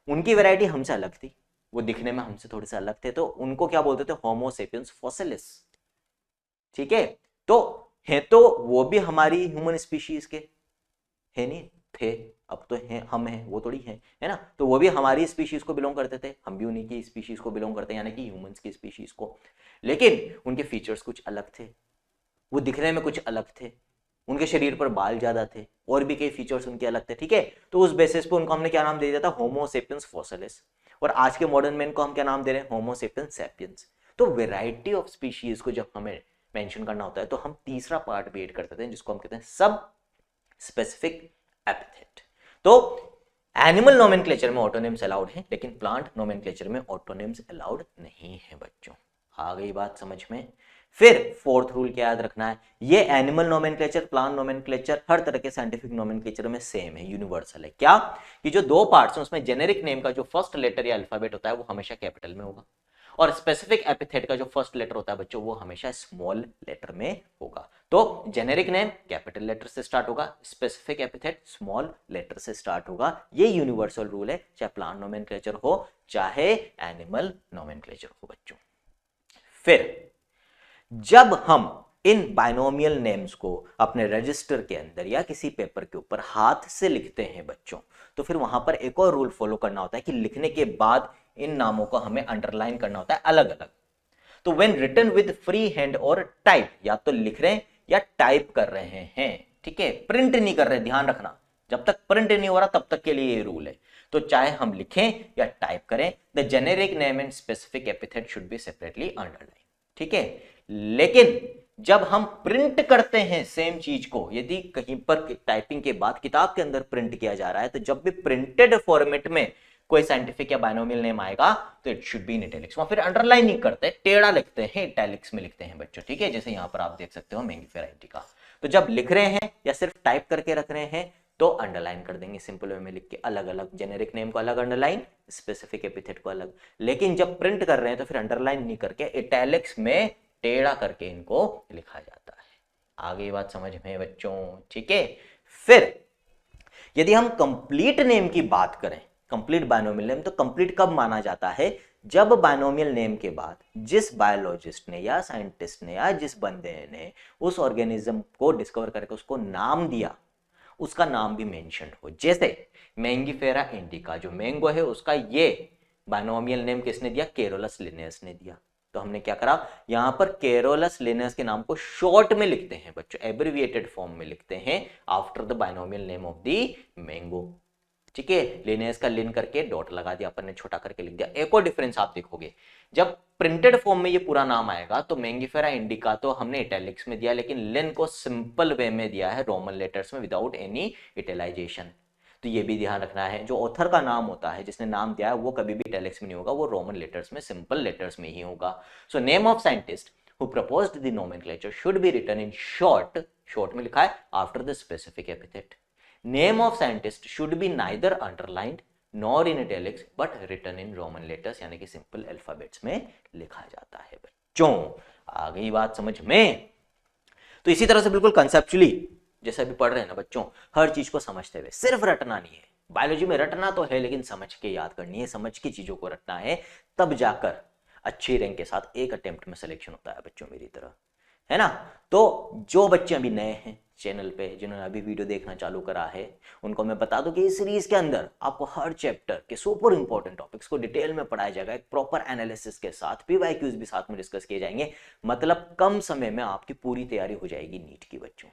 Speaker 1: उनकी वैरायटी हमसे अलग थी, वो दिखने में हमसे थोड़े से अलग थे, तो उनको क्या बोलते थे, होमो सेपियंस फोसिलिस। ठीक है, तो है तो वो भी हमारी ह्यूमन स्पीशीज के है, नहीं थे, अब तो हैं, हम हैं, वो थोड़ी है ना, तो वो भी हमारी स्पीशीज को बिलोंग करते थे, हम भी उन्हीं की स्पीशीज को बिलोंग करते हैं, यानी कि ह्यूमंस की स्पीशीज को, लेकिन उनके फीचर्स कुछ अलग थे, वो दिखने में कुछ अलग थे, उनके शरीर पर बाल ज्यादा थे, और भी कई फीचर्स उनके अलग थे। ठीक है, तो उस बेसिस पे उनको हमने क्या नाम दे दिया था, होमो सेपियंस फोसिलिस, और आज के मॉडर्न मैन को हम क्या नाम दे रहे हैं, होमो सेपियंस सैपियंस। तो वेराइटी ऑफ स्पीशीज को जब हमें मेंशन करना होता है तो हम तीसरा पार्ट भी ऐड कर देते हैं, जिसको हम कहते हैं सब स्पेसिफिक एपिथेट। तो एनिमल नोमेनक्लेचर में ऑटोनिम्स अलाउड है, लेकिन प्लांट नोमेनक्लेचर में ऑटोनिम्स अलाउड नहीं है बच्चों। आ गई बात समझ में। फिर 4th रूल क्या याद रखना है, ये एनिमल नोमेनक्लेचर, प्लांट नोमेनक्लेचर, हर तरह के साइंटिफिक नोमेनक्लेचर में सेम है, यूनिवर्सल है। क्या कि जो 2 पार्ट्स हैं उसमें जेनेरिक नेम का जो फर्स्ट लेटर या अल्फाबेट होता है वो हमेशा कैपिटल में होगा, और स्पेसिफिक एपिथेट का जो फर्स्ट लेटर होता है बच्चों वो हमेशा स्मॉल लेटर में होगा। तो जेनेरिक नेम कैपिटल लेटर से स्टार्ट होगा, स्पेसिफिक एपिथेट स्मॉल लेटर से स्टार्ट होगा। ये यूनिवर्सल रूल है, चाहे प्लांट नोमेनक्लेचर हो चाहे एनिमल नोमेनक्लेचर हो बच्चों। फिर जब हम इन बाइनोमियल नेम्स को अपने रजिस्टर के अंदर या किसी पेपर के ऊपर हाथ से लिखते हैं बच्चों, तो फिर वहां पर एक और रूल फॉलो करना होता है कि लिखने के बाद इन नामों को हमें अंडरलाइन करना होता है अलग अलग। तो when written with free hand और टाइप, या तो लिख रहे हैं या टाइप कर रहे हैं, ठीक है, प्रिंट नहीं कर रहे, ध्यान रखना, जब तक प्रिंट नहीं हो रहा तब तक के लिए ये रूल है। तो चाहे हम लिखें या टाइप करें, the generic name and specific epithet should be separately underline. ठीक है, लेकिन जब हम प्रिंट करते हैं सेम चीज को, यदि कहीं पर टाइपिंग के बाद किताब के अंदर प्रिंट किया जा रहा है, तो जब भी प्रिंटेड फॉर्मेट में कोई साइंटिफिक या बाइनोमियल नेम आएगा तो it should be in italics. वहां फिर अंडरलाइन नहीं करते, टेढ़ा लिखते हैं, इटैलिक्स में लिखते हैं बच्चों। ठीक है, जैसे यहां पर आप देख सकते हो मेंगिफेरा इंडिका। तो जब लिख रहे हैं या सिर्फ टाइप करके रख रहे हैं तो अंडरलाइन कर देंगे, सिंपल वे में लिख के अलग अलग, जेनेरिक नेम को अलग अंडरलाइन, स्पेसिफिक एपिथेट को अलग। लेकिन जब प्रिंट कर रहे हैं तो फिर अंडरलाइन नहीं करके इटैलिक्स में टेढ़ा करके इनको लिखा जाता है। आगे बात समझ में बच्चों। ठीक है, फिर यदि हम कंप्लीट नेम की बात करें, कंप्लीट बाइनोमियल नेम, तो कंप्लीट कब माना जाता है, जब बाइनोमियल नेम के बाद जिस बायोलॉजिस्ट ने या साइंटिस्ट ने या जिस बंदे ने उस ऑर्गेनिज्म को डिस्कवर करके उसको नाम दिया, उसका नाम भी मेंशन हो। जैसे मेंगिफेरा इंडिका, जो मैंगो है उसका ये बाइनोमियल नेम किसने दिया, कैरोलस लिनेयस ने दिया। तो हमने क्या करा, यहां पर कैरोलस लिनेयस के नाम को शॉर्ट में लिखते हैं बच्चों, एब्रिविएटेड फॉर्म में लिखते हैं after the binomial name of the mango. ठीक है, लिनेयस का लिन करके डॉट लगा दिया अपन ने, छोटा करके लिख दिया। एक और डिफरेंस आप देखोगे, जब प्रिंटेड फॉर्म में ये पूरा नाम आएगा तो मेंगिफेरा इंडिका तो हमने इटैलिक्स में दिया, लेकिन लिन को सिंपल वे में दिया है रोमन लेटर्स में विदाउट एनी इटैलाइजेशन। तो ये भी ध्यान रखना है, जो ऑथर का नाम होता है, जिसने नाम दिया है, वो कभी भी इटैलिक्स में नहीं होगा, वो रोमन लेटर्स में, सिंपल लेटर्स में ही होगा। So name of scientist who proposed the nomenclature should be written in short, short में लिखा है after the specific epithet. Name of scientist should be neither underlined nor in italics but written in Roman letters, यानी कि simple alphabets में लिखा जाता है बच्चों। आ गई बात समझ में? तो इसी तरह से बिल्कुल कंसेप्चुअली जैसे अभी पढ़ रहे हैं ना बच्चों, हर चीज को समझते हुए, सिर्फ रटना नहीं है। बायोलॉजी में रटना तो है, लेकिन समझ के याद करनी है, समझ के चीजों को रटना है, तब जाकर अच्छी रैंक के साथ एक अटेम्प्ट में सिलेक्शन होता है बच्चों, मेरी तरह, है ना। तो जो बच्चे अभी नए हैं चैनल पे, जिन्होंने अभी वीडियो देखना चालू करा है, उनको मैं बता दूं कि इस सीरीज के अंदर आपको हर चैप्टर के सुपर इंपॉर्टेंट टॉपिक्स को डिटेल में पढ़ाया जाएगा, एक प्रॉपर एनालिसिस के साथ, पीवाईक्यूज भी साथ में डिस्कस किए जाएंगे। मतलब कम समय में आपकी पूरी तैयारी हो जाएगी नीट की बच्चों,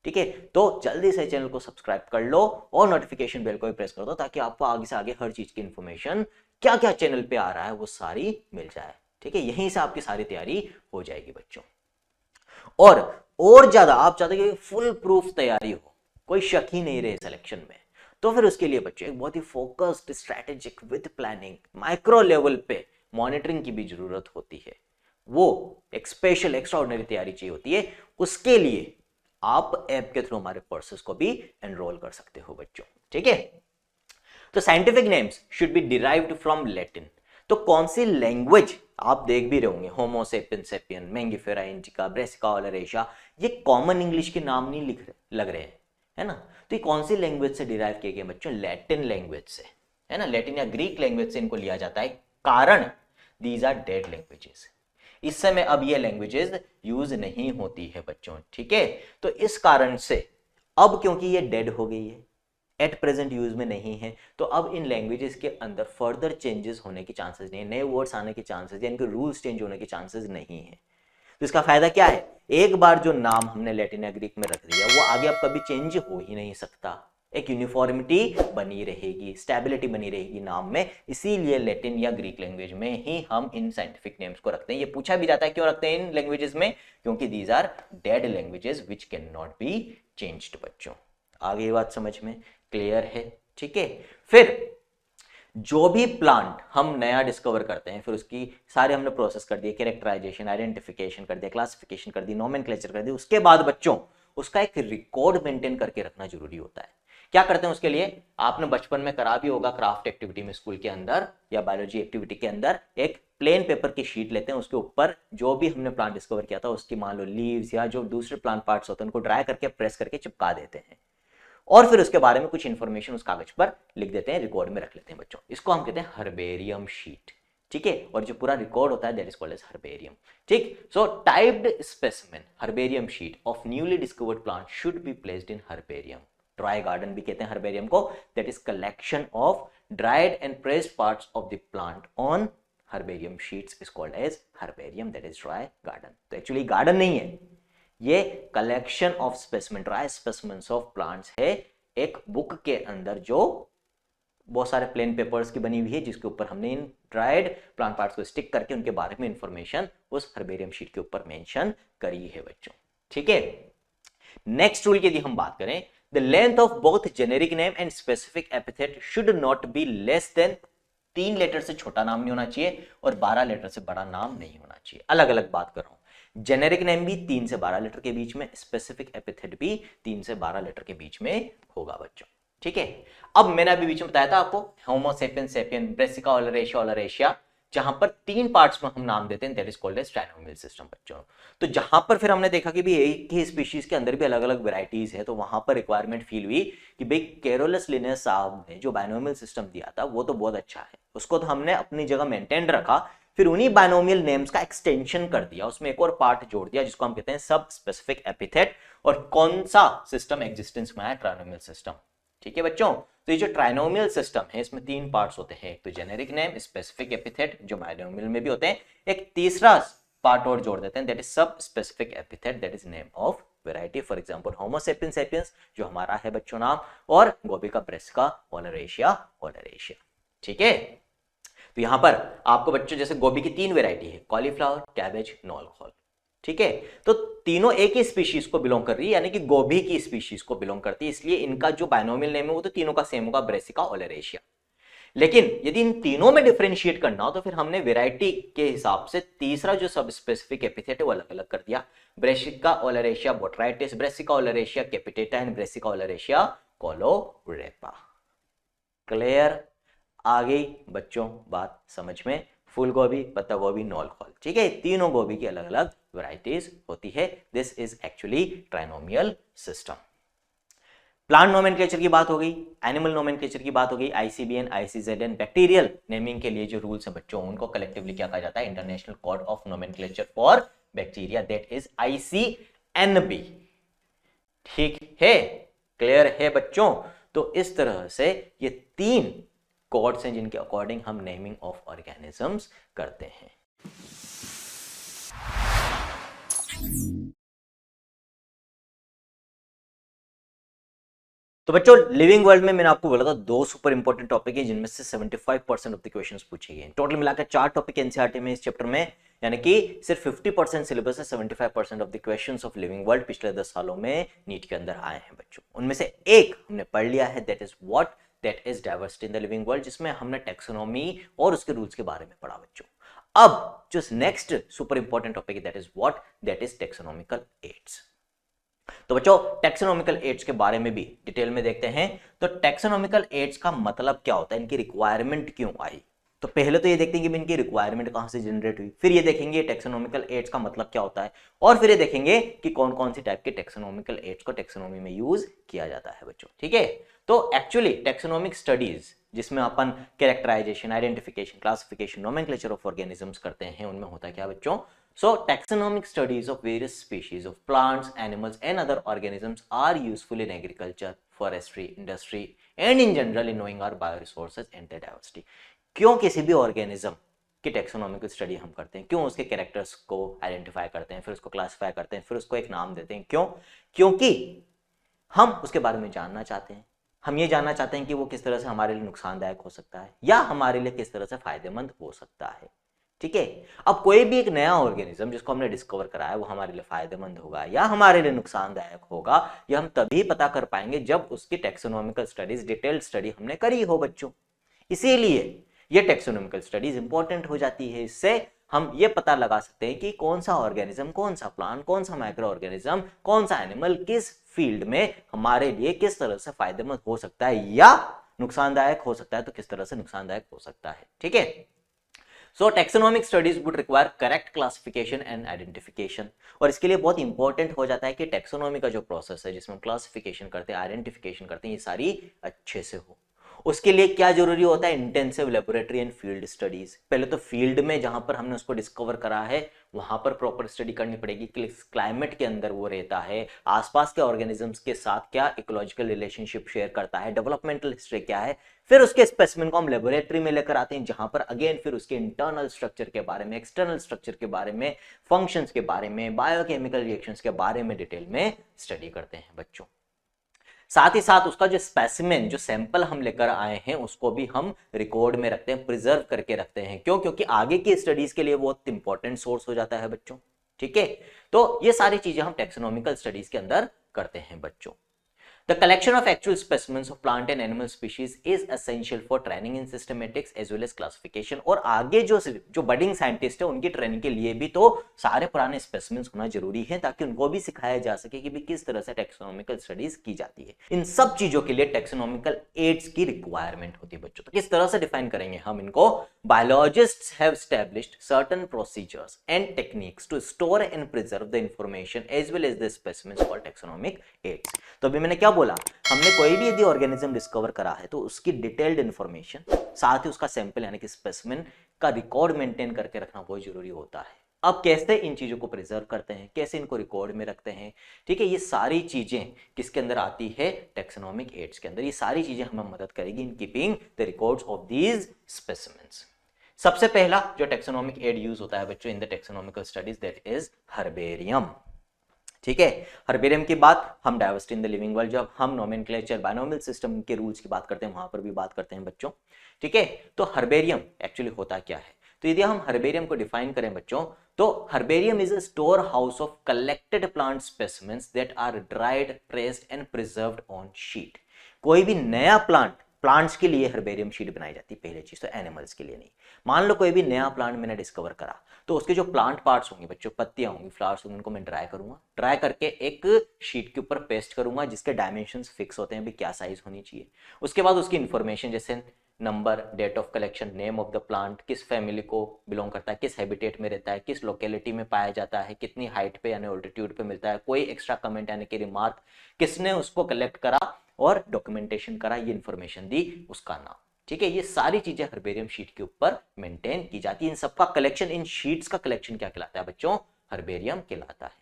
Speaker 1: ठीक है। तो जल्दी से चैनल को सब्सक्राइब कर लो और नोटिफिकेशन बेल को भी प्रेस कर दो, ताकि आपको आगे से आगे हर चीज की इंफॉर्मेशन क्या क्या चैनल पे आ रहा है वो सारी मिल जाए, ठीक है। यहीं से आपकी सारी तैयारी हो जाएगी बच्चों। और ज्यादा आप चाहते हैं कि फुल प्रूफ तैयारी हो, कोई शक ही नहीं रहे सिलेक्शन में, तो फिर उसके लिए बच्चों एक बहुत ही focused, strategic, with planning, micro level पे मॉनिटरिंग की भी जरूरत होती है। वो एक स्पेशल एक्स्ट्राऑर्डिनरी तैयारी चाहिए होती है। उसके लिए आप ऐप के थ्रू हमारे कोर्सेज को भी एनरोल कर सकते हो बच्चों, ठीक है। तो scientific names should be derived from Latin. तो कौन सी लैंग्वेज, आप देख भी रहे होंगे, Homo sapien sapien, Mangifera indica, Brassica oleracea, ये कॉमन इंग्लिश के नाम नहीं लग रहे हैं, है ना। तो ये कौन सी लैंग्वेज से डिराइव किए गए बच्चों? लैटिन लैंग्वेज से, है ना। लैटिन या ग्रीक लैंग्वेज से इनको लिया जाता है, कारण दीज आर डेड लैंग्वेजेस। इस समय अब ये लैंग्वेजेस यूज नहीं होती है बच्चों, ठीक है। तो इस कारण से अब, क्योंकि ये डेड हो गई है, एट प्रेजेंट यूज में नहीं है, तो अब इन लैंग्वेजेस के अंदर फर्दर चेंजेस होने के चांसेस नहीं है, नए वर्ड्स आने के चांसेस या इनके रूल्स चेंज होने के चांसेस नहीं है। तो इसका फायदा क्या है? एक बार जो नाम हमने लैटिन या ग्रीक में रख दिया, वो आगे अब कभी चेंज हो ही नहीं सकता। एक यूनिफॉर्मिटी बनी रहेगी, स्टेबिलिटी बनी रहेगी नाम में। इसीलिए लैटिन या ग्रीक लैंग्वेज में ही हम इन साइंटिफिक नेम्स को रखते हैं। ये पूछा भी जाता है क्यों रखते हैं इन लैंग्वेजेस में, क्योंकि these are dead languages which can not be changed बच्चों। आगे ये बात समझ में क्लियर है, ठीक है। फिर जो भी प्लांट हम नया डिस्कवर करते हैं, फिर उसकी सारे हमने प्रोसेस कर दिए, कैरेक्टराइजेशन, आइडेंटिफिकेशन कर दिया, क्लासिफिकेशन कर दी, नोमेनक्लेचर कर दी, उसके बाद बच्चों उसका एक रिकॉर्ड मेंटेन करके रखना जरूरी होता है। क्या करते हैं उसके लिए? आपने बचपन में करा भी होगा, क्राफ्ट एक्टिविटी में स्कूल के अंदर या बायोलॉजी एक्टिविटी के अंदर, एक प्लेन पेपर की शीट लेते हैं, उसके ऊपर जो भी हमने प्लांट डिस्कवर किया था उसकी मान लो लीव्स या जो दूसरे प्लांट पार्ट्स होते हैं उनको ड्राई करके प्रेस करके चिपका देते हैं, और फिर उसके बारे में कुछ इंफॉर्मेशन उस कागज पर लिख देते हैं, रिकॉर्ड में रख लेते हैं बच्चों। इसको हम कहते हैं हर्बेरियम शीट, ठीक है। और जो पूरा रिकॉर्ड होता है that is called as herbarium, ठीक। So typed specimen herbarium sheet of newly discovered plant should be placed in herbarium. Dry garden भी कहते हैं हर्बेरियम को, that is collection of dried and pressed parts of the plant on herbarium sheets is called as herbarium, that is dry garden. तो actually garden नहीं है, ये collection of specimen, dry specimens of plants है, एक book के अंदर जो बहुत सारे प्लेन पेपर्स की बनी हुई है, जिसके ऊपर हमने इन ड्राइड प्लांट पार्ट्स को स्टिक करके उनके बारे में इंफॉर्मेशन उस हर्बेरियम शीट के ऊपर मेंशन करी है बच्चों, ठीक है। नेक्स्ट रूल की यदि हम बात करें, the length of both generic name and specific epithet should not be less than, 3 letter से छोटा नाम नहीं होना चाहिए और 12 लेटर से बड़ा नाम नहीं होना चाहिए। अलग अलग बात कर रहा हूं, जेनेरिक नेम भी 3 से 12 लेटर के बीच में, स्पेसिफिक एपिथेट भी 3 से 12 लेटर के बीच में होगा बच्चों, ठीक है। अब मैंने अभी बीच में बताया था आपको Homo sapien sapien, Brassica oleracea oleracea, जहां पर 3 पार्ट्स में हम नाम देते हैं, that is called as trinomial system बच्चों। तो जहां पर फिर हमने देखा कि भाई एक ही स्पीशीज के अंदर भी अलग अलग वेराइटीज है, तो वहां पर रिक्वायरमेंट फील हुई कि भाई कैरोलस लिनेस साहब ने जो बायनोमियल सिस्टम दिया था वो तो बहुत अच्छा है, उसको तो हमने अपनी जगह मेंटेन रखा, फिर उन्हीं बायनोमियल नेम्स का एक्सटेंशन कर दिया, उसमें एक और पार्ट जोड़ दिया जिसको हम कहते हैं सब स्पेसिफिक एपिथेट। और कौन सा सिस्टम एग्जिस्टेंस में है? ट्राइनोमियल सिस्टम, ठीक है बच्चों। तो ये जो ट्राइनोमियल सिस्टम है इसमें 3 पार्ट्स होते हैं, एक तो जेनेरिक नेम, स्पेसिफिक एपिथेट जो बायनोमियल में भी होते हैं, एक तीसरा पार्ट और जोड़ देते हैं, दैट इज सब specific epithet, that is name of variety. For example homo sapien sapiens जो हमारा है बच्चों नाम, और गोबिका ब्रेसिका ओलरेशिया ओलरेशिया, ठीक है। तो यहां पर आपको बच्चों जैसे गोभी की 3 वैरायटी है, कॉलीफ्लावर, कैबेज, नॉलखोल,
Speaker 2: ठीक है, तो तीनों एक ही स्पीशीज को बिलोंग कर रही है, यानी कि गोभी की स्पीशीज को बिलोंग करती है, इसलिए इनका जो बायनोमियल नेम है वो तो तीनों का सेम होगा, ब्रेसिका ओलेरेशिया। लेकिन यदि इन तीनों में डिफरेंशिएट करना हो तो फिर हमने वैरायटी के हिसाब से तीसरा जो सब स्पेसिफिक एपिथेट है वो अलग अलग कर दिया, Brassica oleracea botrytis, Brassica oleracea capitata and Brassica oleracea caulorapa. Clear? आ गई बच्चों बात समझ में? फूल गोभी, पत्ता गोभी, नॉल खोल, ठीक है, तीनों गोभी की अलग अलग वैरायटीज होती है। This is actually trinomial system. Plant nomenclature की बात हो गई, एनिमल नोमेनक्लेचर की बात हो गई, आईसीबीएन, आईसीजेडएन। बैक्टीरियल नेमिंग के लिए जो रूल्स हैं बच्चों उनको कलेक्टिवली क्या कहा जाता है? International Code of Nomenclature for Bacteria, that is ICNB. ठीक है, क्लियर है बच्चों? तो इस तरह से ये तीन कोड्स हैं जिनके अकॉर्डिंग हम नेमिंग ऑफ ऑर्गेनिजम्स करते हैं। तो बच्चों लिविंग वर्ल्ड में मैंने आपको बोला था दो सुपर इंपॉर्टेंट टॉपिक है जिनमें से 75% ऑफ द क्वेश्चंस पूछे गए। टोटल मिलाकर 4 टॉपिक एनसीईआरटी में इस चैप्टर में, यानी कि सिर्फ 50% सिलेबस है, 75% of the questions of living world पिछले 10 सालों में नीट के अंदर आए हैं बच्चों। उनमें से एक हमने पढ़ लिया है, that is what? That is diversity in the living world, जिसमें हमने टेक्सोनॉमी और उसके रूल्स के बारे में पढ़ा बच्चों। अब जो नेक्स्ट सुपर इंपॉर्टेंट टॉपिक है that is what? That is taxonomical aids. तो बच्चों टेक्सोनॉमिकल एड्स के बारे में भी डिटेल में देखते हैं। तो टेक्सोनॉमिकल एड्स का मतलब क्या होता है, इनकी रिक्वायरमेंट क्यों आई? तो पहले तो ये देखते हैं कि इनकी रिक्वायरमेंट कहां से जनरेट हुई, फिर ये देखेंगे टेक्सोनॉमिकल एड्स का मतलब क्या होता है, और फिर ये देखेंगे कि कौन कौन सी टाइप के टेक्सोनॉमिकल एड्स को टेक्सोनॉमी में यूज किया जाता है बच्चों। ठीक है, तो एक्चुअली टेक्सोनॉमिक स्टडीज जिसमें अपन characterization, identification, classification, nomenclature of organisms करते हैं, उनमें होता है क्या बच्चों? So, taxonomic studies of various species of plants, animals and other organisms are useful in agriculture, forestry, industry and in general in knowing our bioresources and their diversity. क्यों किसी भी ऑर्गेनिज्म की टेक्सोनॉमिकल स्टडी हम करते हैं? क्यों उसके characters को आइडेंटिफाई करते हैं, फिर उसको क्लासिफाई करते हैं, फिर उसको एक नाम देते हैं? क्यों? क्योंकि हम उसके बारे में जानना चाहते हैं। हम ये जानना चाहते हैं कि वो किस तरह से हमारे लिए नुकसानदायक हो सकता है या हमारे लिए किस तरह से फायदेमंद हो सकता है। ठीक है, अब कोई भी एक नया ऑर्गेनिज्म जिसको हमने डिस्कवर करा है वो हमारे लिए फायदेमंद होगा या हमारे लिए नुकसानदायक होगा, ये हम तभी पता कर पाएंगे जब उसकी टेक्सोनॉमिकल स्टडीज, डिटेल्ड स्टडी हमने करी हो बच्चों। इसीलिए ये टेक्सोनॉमिकल स्टडीज इंपॉर्टेंट हो जाती है। इससे हम ये पता लगा सकते हैं कि कौन सा ऑर्गेनिज्म, कौन सा प्लांट, कौन सा माइक्रो ऑर्गेनिज्म, कौन सा एनिमल किस फील्ड में हमारे लिए किस तरह से फायदेमंद हो सकता है या नुकसानदायक हो सकता है, तो किस तरह से नुकसानदायक हो सकता है। ठीक है, so taxonomic studies would require correct classification and identification, और इसके लिए बहुत इंपॉर्टेंट हो जाता है कि टेक्सोनॉमी का जो प्रोसेस है जिसमें क्लासिफिकेशन करते हैं, आइडेंटिफिकेशन करते हैं, ये सारी अच्छे से हो। उसके लिए क्या जरूरी होता है? Intensive laboratory and field studies. पहले तो फील्ड में जहां पर हमने उसको डिस्कवर करा है वहां पर प्रॉपर स्टडी करनी पड़ेगी, क्लाइमेट के अंदर वो रहता है, आसपास के ऑर्गेनिजम्स के साथ क्या इकोलॉजिकल रिलेशनशिप शेयर करता है, डेवलपमेंटल हिस्ट्री क्या है। फिर उसके स्पेसिमेन को हम लेबोरेटरी में लेकर आते हैं जहां पर अगेन फिर उसके इंटरनल स्ट्रक्चर के बारे में, एक्सटर्नल स्ट्रक्चर के बारे में, फंक्शंस के बारे में, बायोकेमिकल रिएक्शंस के बारे में डिटेल में स्टडी करते हैं बच्चों। साथ ही साथ उसका जो स्पेसिमेन, जो सैंपल हम लेकर आए हैं उसको भी हम रिकॉर्ड में रखते हैं, प्रिजर्व करके रखते हैं। क्यों? क्योंकि आगे की स्टडीज के लिए बहुत इंपॉर्टेंट सोर्स हो जाता है बच्चों। ठीक है, तो ये सारी चीजें हम टेक्सोनॉमिकल स्टडीज के अंदर करते हैं बच्चों। The collection of actual specimens of plant and animal species is essential for training in systematics as well as classification। और आगे जो बडिंग साइंटिस्ट है उनकी ट्रेनिंग के लिए भी तो सारे पुराने स्पेसिमेंस होना जरूरी है ताकि उनको भी सिखाया जा सके कि भी किस तरह से टेक्सोनॉमिकल स्टडीज की जाती है। इन सब चीजों के लिए टेक्सोनॉमिकल एड्स की रिक्वायरमेंट होती है बच्चों। तो किस तरह से डिफाइन करेंगे हम इनको? Biologists have established certain procedures and techniques to store and preserve the information as well as the specimens called taxonomic aids। तो अभी मैंने क्या बोला, हमने कोई भी यदि ऑर्गेनिज्म डिस्कवर करा है तो उसकी डिटेल्ड इंफॉर्मेशन, साथ ही उसका सैंपल यानी कि स्पेसिमेन का रिकॉर्ड मेंटेन करके रखना बहुत जरूरी होता है। अब कैसे इन चीजों को प्रिजर्व करते हैं, कैसे इनको रिकॉर्ड में रखते हैं, ठीक है, ये सारी चीजें किसके अंदर आती है? टेक्सोनॉमिक एड्स के अंदर। ये सारी चीजें हमें मदद करेगी in keeping the records of these specimens. सबसे पहला जो टेक्सोनॉमिक एड यूज होता है बच्चों in the taxonomical studies, that is herbarium. ठीक है, हर्बेरियम की बात हम diversity in the living world, जब हम नोमेनक्लेचर, बायनोमियल सिस्टम के रूल्स की बात करते हैं वहां पर भी बात करते हैं बच्चों। ठीक है, तो हर्बेरियम एक्चुअली होता क्या है? तो यदि हम हर्बेरियम को डिफाइन करें बच्चों तो herbarium is a store house of collected plant specimens that are dried, pressed and preserved on sheet. कोई भी नया प्लांट्स के लिए हर्बेरियम शीट बनाई जाती है, पहली चीज तो एनिमल्स के लिए नहीं। मान लो कोई भी नया प्लांट मैंने डिस्कवर करा, तो उसके जो प्लांट पार्ट्स होंगे बच्चों, पत्तियां होंगी, फ्लावर्स होंगे, उनको मैं ड्राई करूंगा, ड्राई करके एक शीट के ऊपर पेस्ट करूंगा जिसके डायमेंशंस फिक्स होते हैं भी क्या साइज होनी चाहिए। उसके बाद उसकी इंफॉर्मेशन जैसे number, date of collection, name of the plant, किस फैमिली को बिलोंग करता है, किस हैबिटेट में रहता है, किस लोकेलिटी में पाया जाता है, कितनी हाइट पे यानी ऑल्टीट्यूड पे मिलता है, कोई एक्स्ट्रा कमेंट यानी कि रिमार्क, किसने उसको कलेक्ट करा और डॉक्यूमेंटेशन करा, ये इंफॉर्मेशन दी, उसका नाम। ठीक है, ये सारी चीजें हर्बेरियम शीट के ऊपर मेंटेन की जाती है। इन सबका कलेक्शन, इन शीट्स का कलेक्शन क्या कहलाता है बच्चों? हर्बेरियम कहलाता है।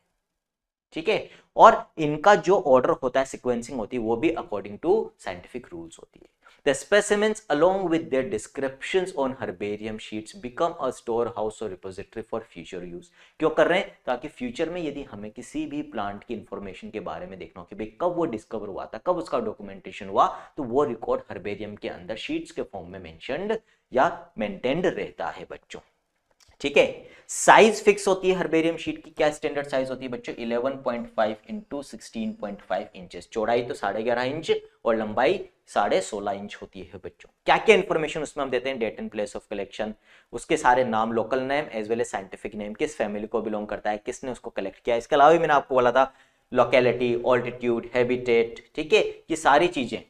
Speaker 2: ठीक है, और इनका जो ऑर्डर होता है, सिक्वेंसिंग होती है, वो भी अकॉर्डिंग टू साइंटिफिक रूल्स होती है। The specimens along with their descriptions on herbarium sheets become a storehouse or repository for future use। क्यों कर रहे हैं? ताकि फ्यूचर में यदि हमें किसी भी प्लांट की इंफॉर्मेशन के बारे में देखना हो कि भाई कब वो डिस्कवर हुआ था, कब उसका डॉक्यूमेंटेशन हुआ, तो वो रिकॉर्ड हर्बेरियम के अंदर शीट्स के फॉर्म में मेंशन्ड या मेंटेन्ड रहता है बच्चों। ठीक है, साइज फिक्स होती है हर्बेरियम शीट की। क्या स्टैंडर्ड साइज होती है बच्चों? 11.5 इंटू 16.5 इंचेस। चौड़ाई तो 11.5 इंच और लंबाई 16.5 इंच होती है बच्चों। क्या क्या इंफॉर्मेशन उसमें हम देते हैं? Date and place of collection, उसके सारे नाम, local name as well as scientific name, किस फैमिली को बिलोंग करता है, किसने उसको कलेक्ट किया। इसके अलावा भी मैंने आपको बोला था लोकेलिटी, ऑल्टीट्यूड, हैबिटेट। ठीक है, ये सारी चीजें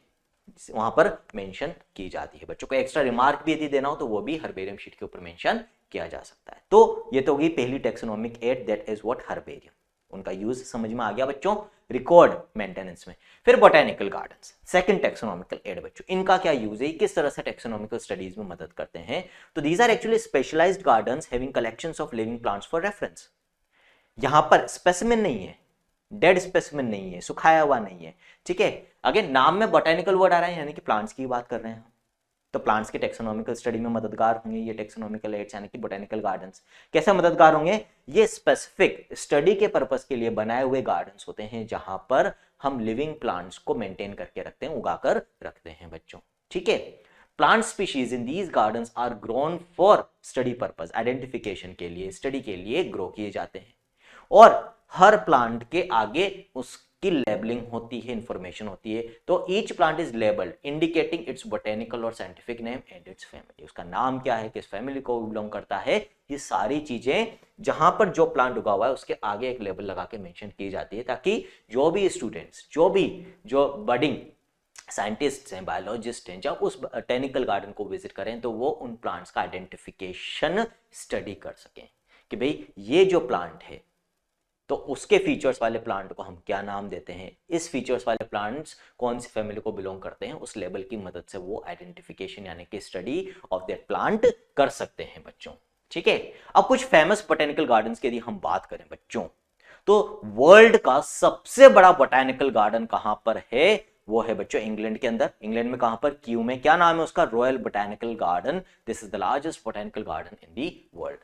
Speaker 2: वहां पर मेंशन की जाती है बच्चों को। एक्स्ट्रा रिमार्क भी यदि देना हो तो वो भी हर्बेरियम शीट के ऊपर मेंशन किया जा सकता है। तो ये तो होगी पहली taxonomic aid, that is what herbarium. उनका यूज समझ में आ गया बच्चों रिकॉर्ड मेंटेनेंस में। फिर botanical gardens, second taxonomical aid बच्चों। इनका क्या यूज है, किस तरह से टेक्सोनोमिकल स्टडीज में मदद करते हैं? तो these are actually specialised gardens having collections of living plants for reference. यहां पर स्पेसिमेन नहीं है, डेड स्पेसिमेन नहीं है, सुखाया हुआ नहीं है। ठीक है, अगेन नाम में बोटेनिकल वर्ड आ रहा है यानी कि प्लांट्स की बात कर रहे हैं, तो प्लांट्स के टेक्सोनोमिकल स्टडी में मददगार होंगे ये टेक्सोनोमिकल एड्स यानी कि बोटेनिकल गार्डन्स। कैसे मददगार होंगे? ये स्पेसिफिक स्टडी के पर्पस के लिए बनाए हुए गार्डन्स होते हैं जहां पर हम लिविंग प्लांट्स को मेंटेन करके रखते हैं, उगाकर रखते हैं बच्चों। ठीक है, plant species in these gardens are grown for study purpose, identification के लिए, स्टडी के लिए ग्रो किए जाते हैं। और हर प्लांट के आगे उसकी लेबलिंग होती है, इंफॉर्मेशन होती है। तो each plant is labelled indicating its botanical और scientific name and its family. उसका नाम क्या है, किस फैमिली को बिलोंग करता है, ये सारी चीजें जहां पर जो प्लांट उगा हुआ है उसके आगे एक लेबल लगा के मेंशन की जाती है, ताकि जो भी स्टूडेंट्स, जो बडिंग साइंटिस्ट हैं, बायोलॉजिस्ट हैं, जब उस बोटेनिकल गार्डन को विजिट करें तो वो उन प्लांट्स का आइडेंटिफिकेशन स्टडी कर सकें कि भाई ये जो प्लांट है तो उसके फीचर्स वाले प्लांट को हम क्या नाम देते हैं, इस फीचर्स वाले प्लांट्स कौन सी फैमिली को बिलोंग करते हैं, उस लेबल की मदद से वो आइडेंटिफिकेशन यानी कि स्टडी ऑफ दैट प्लांट कर सकते हैं बच्चों। ठीक है, अब कुछ फेमस बोटेनिकल गार्डन्स की यदि हम बात करें बच्चों, तो वर्ल्ड का सबसे बड़ा बोटेनिकल गार्डन कहां पर है? वो है बच्चों इंग्लैंड के अंदर। इंग्लैंड में कहां पर? क्यू में। क्या नाम है उसका? Royal botanical garden. This is the largest botanical garden in the world.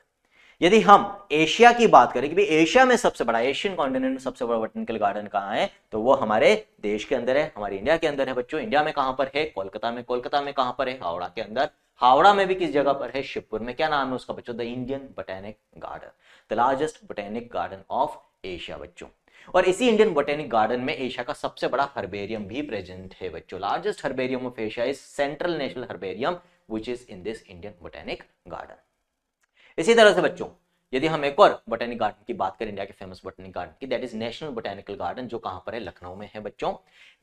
Speaker 2: यदि हम एशिया की बात करें कि भाई एशिया में सबसे बड़ा, एशियन कॉन्टिनेंट में सबसे बड़ा बोटेनिकल गार्डन कहां है, तो वो हमारे देश के अंदर है, हमारे इंडिया के अंदर है बच्चों। इंडिया में कहां पर है? कोलकाता में। कोलकाता में कहां पर है? हावड़ा के अंदर। हावड़ा में भी किस जगह पर है? शिवपुर में। क्या नाम है उसका बच्चों? The Indian botanic garden, the largest botanic garden of Asia बच्चों। और इसी इंडियन बोटेनिक गार्डन में एशिया का सबसे बड़ा हर्बेरियम भी प्रेजेंट है बच्चों। Largest herbarium of Asia is central national herbarium which is in this Indian botanic garden. इसी तरह से बच्चों यदि हम एक और बोटेनिक गार्डन की बात करें, इंडिया के फेमस बोटेनिक गार्डन की, that is national botanical garden, जो कहां पर है? लखनऊ में है बच्चों।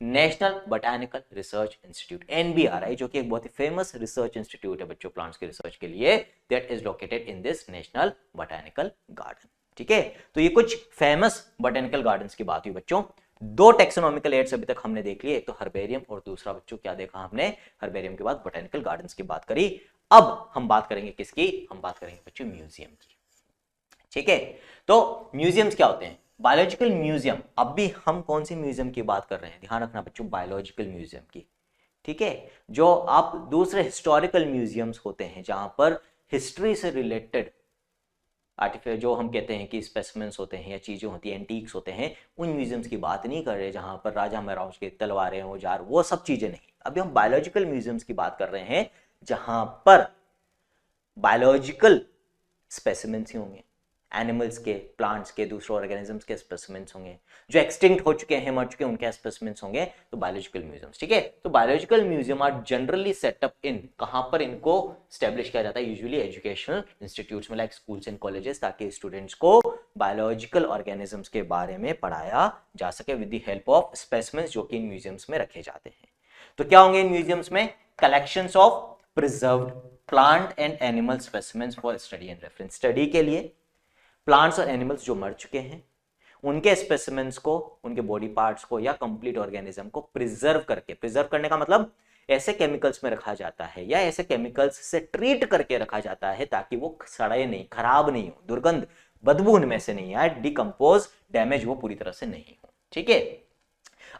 Speaker 2: National botanical research institute NBRI, जो कि एक बहुत ही फेमस रिसर्च इंस्टीट्यूट है बच्चों प्लांट्स के रिसर्च के लिए, that is located in this national botanical garden. ठीक है, तो ये कुछ फेमस बोटेनिकल गार्डन्स की बात हुई बच्चों। दो टेक्सोनॉमिकल एड्स अभी तक हमने देख लिए, एक तो हर्बेरियम और दूसरा बच्चों क्या देखा हमने? हर्बेरियम के बाद बोटेनिकल गार्डन्स की बात करी। अब हम बात करेंगे किसकी? हम बात करेंगे बच्चों म्यूजियम की। ठीक है, तो म्यूजियम्स क्या होते हैं? Biological museum. अब भी हम कौन सी म्यूजियम की बात कर रहे हैं? ध्यान रखना बच्चों, बायोलॉजिकल म्यूजियम की। ठीक है, जो आप दूसरे हिस्टोरिकल म्यूजियम्स होते हैं जहां पर हिस्ट्री से रिलेटेड आर्टिफिशियल जो हम कहते हैं कि स्पेसिमेंस होते हैं या चीजें होती हैं, एंटीक्स होते हैं, उन म्यूजियम्स की बात नहीं कर रहे जहां पर राजा महाराज के तलवारें, औजार, वो सब चीजें नहीं। अभी हम बायोलॉजिकल म्यूजियम्स की बात कर रहे हैं जहां पर बायोलॉजिकल स्पेसिमेंस ही होंगे, एनिमल्स के, प्लांट्स के, दूसरे ऑर्गेनिजम्स के स्पेसिमेंट्स होंगे, जो एक्सटिंक्ट हो चुके हैं, मर चुके हैं, उनके स्पेसिमेंट्स होंगे, तो बायोलॉजिकल म्यूजियम्स। ठीक है, तो biological museum are generally set up in, कहां पर इनको स्टैब्लिश किया जाता है, यूजुअली एजुकेशनल इंस्टीट्यूट्स में, लाइक स्कूल्स एंड कॉलेजेस, ताकि स्टूडेंट्स को बायोलॉजिकल ऑर्गेनिजम्स के बारे में पढ़ाया जा सके with the help of specimens जो कि इन म्यूजियम्स में रखे जाते हैं। तो क्या होंगे इन म्यूजियम्स में? Collections of preserved plant and animal specimens for study and reference, study के लिए प्लांट्स और एनिमल्स जो मर चुके हैं उनके स्पेसिमेंट्स को, उनके बॉडी पार्ट्स को या कंप्लीट ऑर्गेनिज्म को प्रिजर्व करके, प्रिजर्व करने का मतलब ऐसे केमिकल्स में रखा जाता है या ऐसे केमिकल्स से ट्रीट करके रखा जाता है ताकि वो सड़े नहीं, खराब नहीं हो, दुर्गंध, बदबू उनमें से नहीं आए, डिकम्पोज, डैमेज वो पूरी तरह से नहीं हो। ठीक है,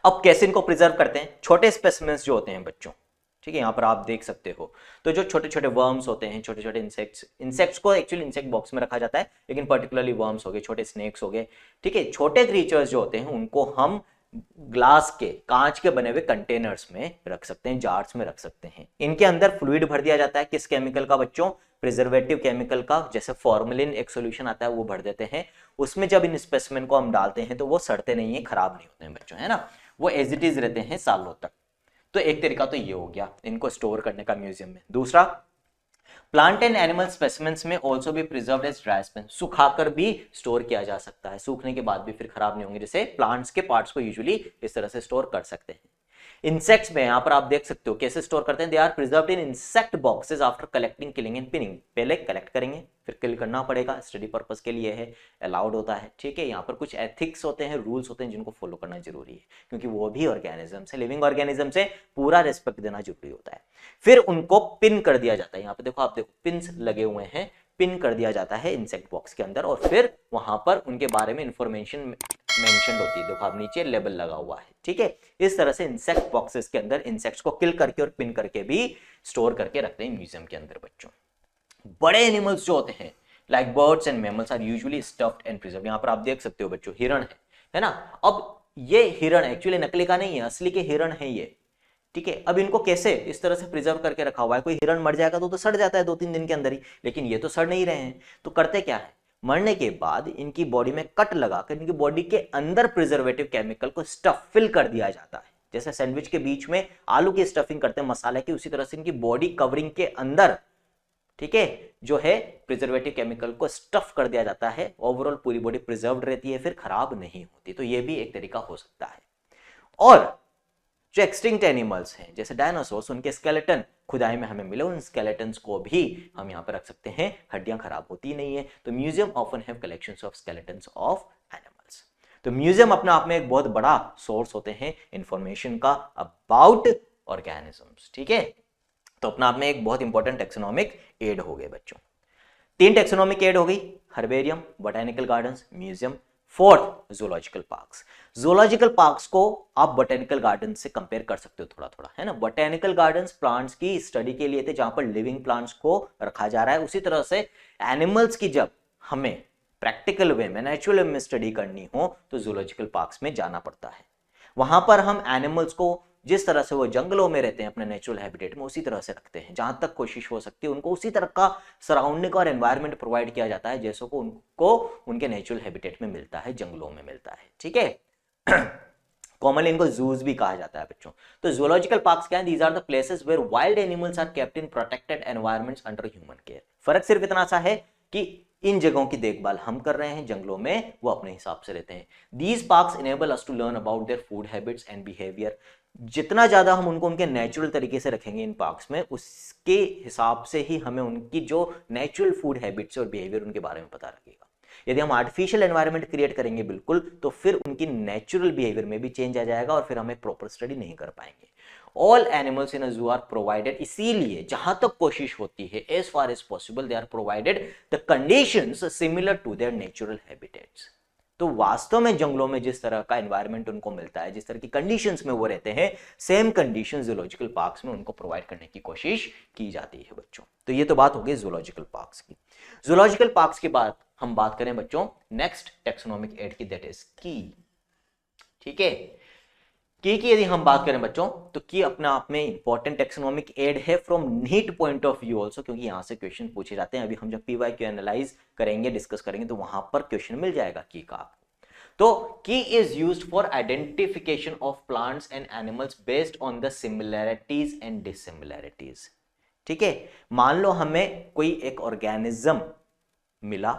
Speaker 2: अब कैसे इनको प्रिजर्व करते हैं? छोटे स्पेसिमेंट्स जो होते हैं बच्चों, ठीक है, यहां पर आप देख सकते हो, तो जो छोटे छोटे वर्म्स होते हैं, छोटे छोटे इंसेक्ट्स को एक्चुअली इंसेक्ट बॉक्स में रखा जाता है, लेकिन पर्टिकुलरली वर्म्स हो गए, छोटे स्नेक्स हो गए, ठीक है, छोटे क्रीचर्स जो होते हैं उनको हम ग्लास के, कांच के बने हुए कंटेनर्स में रख सकते हैं, जार्स में रख सकते हैं। इनके अंदर फ्लूइड भर दिया जाता है, किस केमिकल का बच्चों? प्रिजर्वेटिव केमिकल का, जैसे फॉर्मेलिन एक सॉल्यूशन आता है वो भर देते हैं उसमें। जब इन स्पेसिमेन को हम डालते हैं तो वो सड़ते नहीं है, खराब नहीं होते हैं बच्चों, है ना, वो एज इट इज रहते हैं सालों तक। तो एक तरीका तो ये हो गया इनको स्टोर करने का म्यूजियम में। दूसरा, प्लांट एंड एनिमल स्पेसिमेंट्स में ऑल्सो भी प्रिजर्व्ड एज ड्राई स्पेन, सुखाकर भी स्टोर किया जा सकता है, सूखने के बाद भी फिर खराब नहीं होंगे, जैसे प्लांट्स के पार्ट्स को यूजुअली इस तरह से स्टोर कर सकते हैं। इंसेक्ट्स में यहां पर आप देख सकते हो कैसे स्टोर करते हैं, they are preserved in insect boxes after collecting, killing and pinning, पहले कलेक्ट करेंगे फिर किल करना पड़ेगा, स्टडी पर्पस के लिए है, अलाउड होता है। ठीक है, यहाँ पर कुछ एथिक्स होते हैं, रूल्स होते हैं जिनको फॉलो करना जरूरी है, क्योंकि वो भी ऑर्गेनिज्म से, लिविंग ऑर्गेनिज्म से पूरा रिस्पेक्ट देना जरूरी होता है। फिर उनको पिन कर दिया जाता है, यहाँ पे देखो, आप देखो पिन्स लगे हुए हैं, पिन कर दिया जाता है इंसेक्ट बॉक्स के अंदर, और फिर वहां पर उनके बारे में इंफॉर्मेशन मेंशन होती है, देखो आप नीचे लेबल लगा हुआ है। ठीक है, इस तरह से इंसेक्ट बॉक्सेस के अंदर इंसेक्ट्स को किल करके और पिन करके भी स्टोर करके रखते हैं म्यूजियम के अंदर बच्चों। बड़े एनिमल्स जो होते हैं like birds and mammals are usually stuffed and preserved, यहाँ पर आप देख सकते हो बच्चों हिरण है ना। अब ये हिरण एक्चुअली नकली का नहीं है, असली के हिरण है ये। ठीक है, अब इनको कैसे इस तरह से प्रिजर्व करके रखा हुआ है, कोई हिरण मर जाएगा तो सड़ जाता है 2-3 दिन के अंदर ही, लेकिन ये तो सड़ नहीं रहे हैं। तो करते क्या है, मरने के बाद इनकी बॉडी में कट लगाकर इनकी बॉडी के अंदर प्रिजर्वेटिव केमिकल को स्टफ फिल कर दिया जाता है, जैसे सैंडविच के बीच में आलू की स्टफिंग करते हैं मसाले की, उसी तरह से इनकी बॉडी कवरिंग के अंदर, ठीक है, जो है प्रिजर्वेटिव केमिकल को स्टफ कर दिया जाता है। ओवरऑल पूरी बॉडी प्रिजर्व्ड रहती है, फिर खराब नहीं होती। तो ये भी एक तरीका हो सकता है। और जो एक्सटिंक्ट एनिमल्स हैं जैसे डायनासोर्स, उनके स्केलेटन खुदाई में हमें मिले, उन स्केलेटन्स को भी हम यहाँ पर रख सकते हैं, हड्डियां खराब होती नहीं है। तो museum often have collections of skeletons of animals. तो म्यूजियम अपने आप में एक बहुत बड़ा सोर्स होते हैं इंफॉर्मेशन का अबाउट ऑर्गेनिजम्स। ठीक है, तो अपना आप में एक बहुत इंपॉर्टेंट टेक्सोनॉमिक एड हो गए बच्चों। 3 टेक्सोनॉमिक एड हो गई, herbarium, botanical gardens, museum. Fourth, zoological parks. Zoological parks को आप बोटेनिकल गार्डन से कंपेयर कर सकते हो थोड़ा थोड़ा, है ना। बोटेनिकल गार्डन्स प्लांट्स की स्टडी के लिए थे, जहां पर लिविंग प्लांट्स को रखा जा रहा है। उसी तरह से एनिमल्स की जब हमें प्रैक्टिकल वे में, नेचुरल वे में स्टडी करनी हो तो जूलॉजिकल पार्क्स में जाना पड़ता है। वहां पर हम एनिमल्स को जिस तरह से वो जंगलों में रहते हैं अपने नेचुरल हैबिटेट में, उसी तरह से रखते हैं, जहां तक कोशिश हो सकती है उनको उसी तरह का सराउंडिंग और एनवायरनमेंट प्रोवाइड किया जाता है जैसों को उनको उनके नेचुरल हैबिटेट में मिलता है, जंगलों में मिलता है। ठीक है, कॉमनली इनको जूज भी कहा जाता है बच्चों। तो जूलॉजिकल पार्क्स क्या है? These are the places where wild animals are kept in protected environments under human care. फर्क सिर्फ इतना सा है कि इन जगहों की देखभाल हम कर रहे हैं, जंगलों में वो अपने हिसाब से रहते हैं। These parks enable us to learn about their food habits and behaviour. जितना ज्यादा हम उनको उनके नेचुरल तरीके से रखेंगे इन पार्क्स में, उसके हिसाब से ही हमें उनकी जो नेचुरल फूड हैबिट्स और बिहेवियर उनके बारे में पता लगेगा। यदि हम आर्टिफिशियल एनवायरनमेंट क्रिएट करेंगे बिल्कुल, तो फिर उनकी नेचुरल बिहेवियर में भी चेंज आ जाएगा और फिर हमें प्रॉपर स्टडी नहीं कर पाएंगे। ऑल एनिमल्स इन अ जू आर प्रोवाइडेड, इसीलिए जहां तक कोशिश होती है as far as possible they are provided the conditions similar to their natural habitats. तो वास्तव में जंगलों में जिस तरह का एनवायरनमेंट उनको मिलता है, जिस तरह की कंडीशंस में वो रहते हैं, सेम कंडीशंस जूलॉजिकल पार्क्स में उनको प्रोवाइड करने की कोशिश की जाती है बच्चों। तो ये तो बात हो गई जूलॉजिकल पार्क्स की। जूलॉजिकल पार्क्स के बाद हम बात करें बच्चों नेक्स्ट टेक्सोनॉमिक एड की, दैट इज की। ठीक है, की यदि हम बात करें बच्चों, तो की अपने आप में इंपॉर्टेंट टेक्सोनॉमिक एड है from NEET point of view also, क्योंकि यहां से क्वेश्चन पूछे जाते हैं। अभी हम जब पीवाईक्यू एनालाइज करेंगे, डिस्कस करेंगे, तो वहां पर क्वेश्चन मिल जाएगा की का आपको। तो key is used for identification of plants and animals based on the similarities and dissimilarities. ठीक है, मान लो हमें कोई एक ऑर्गेनिज्म मिला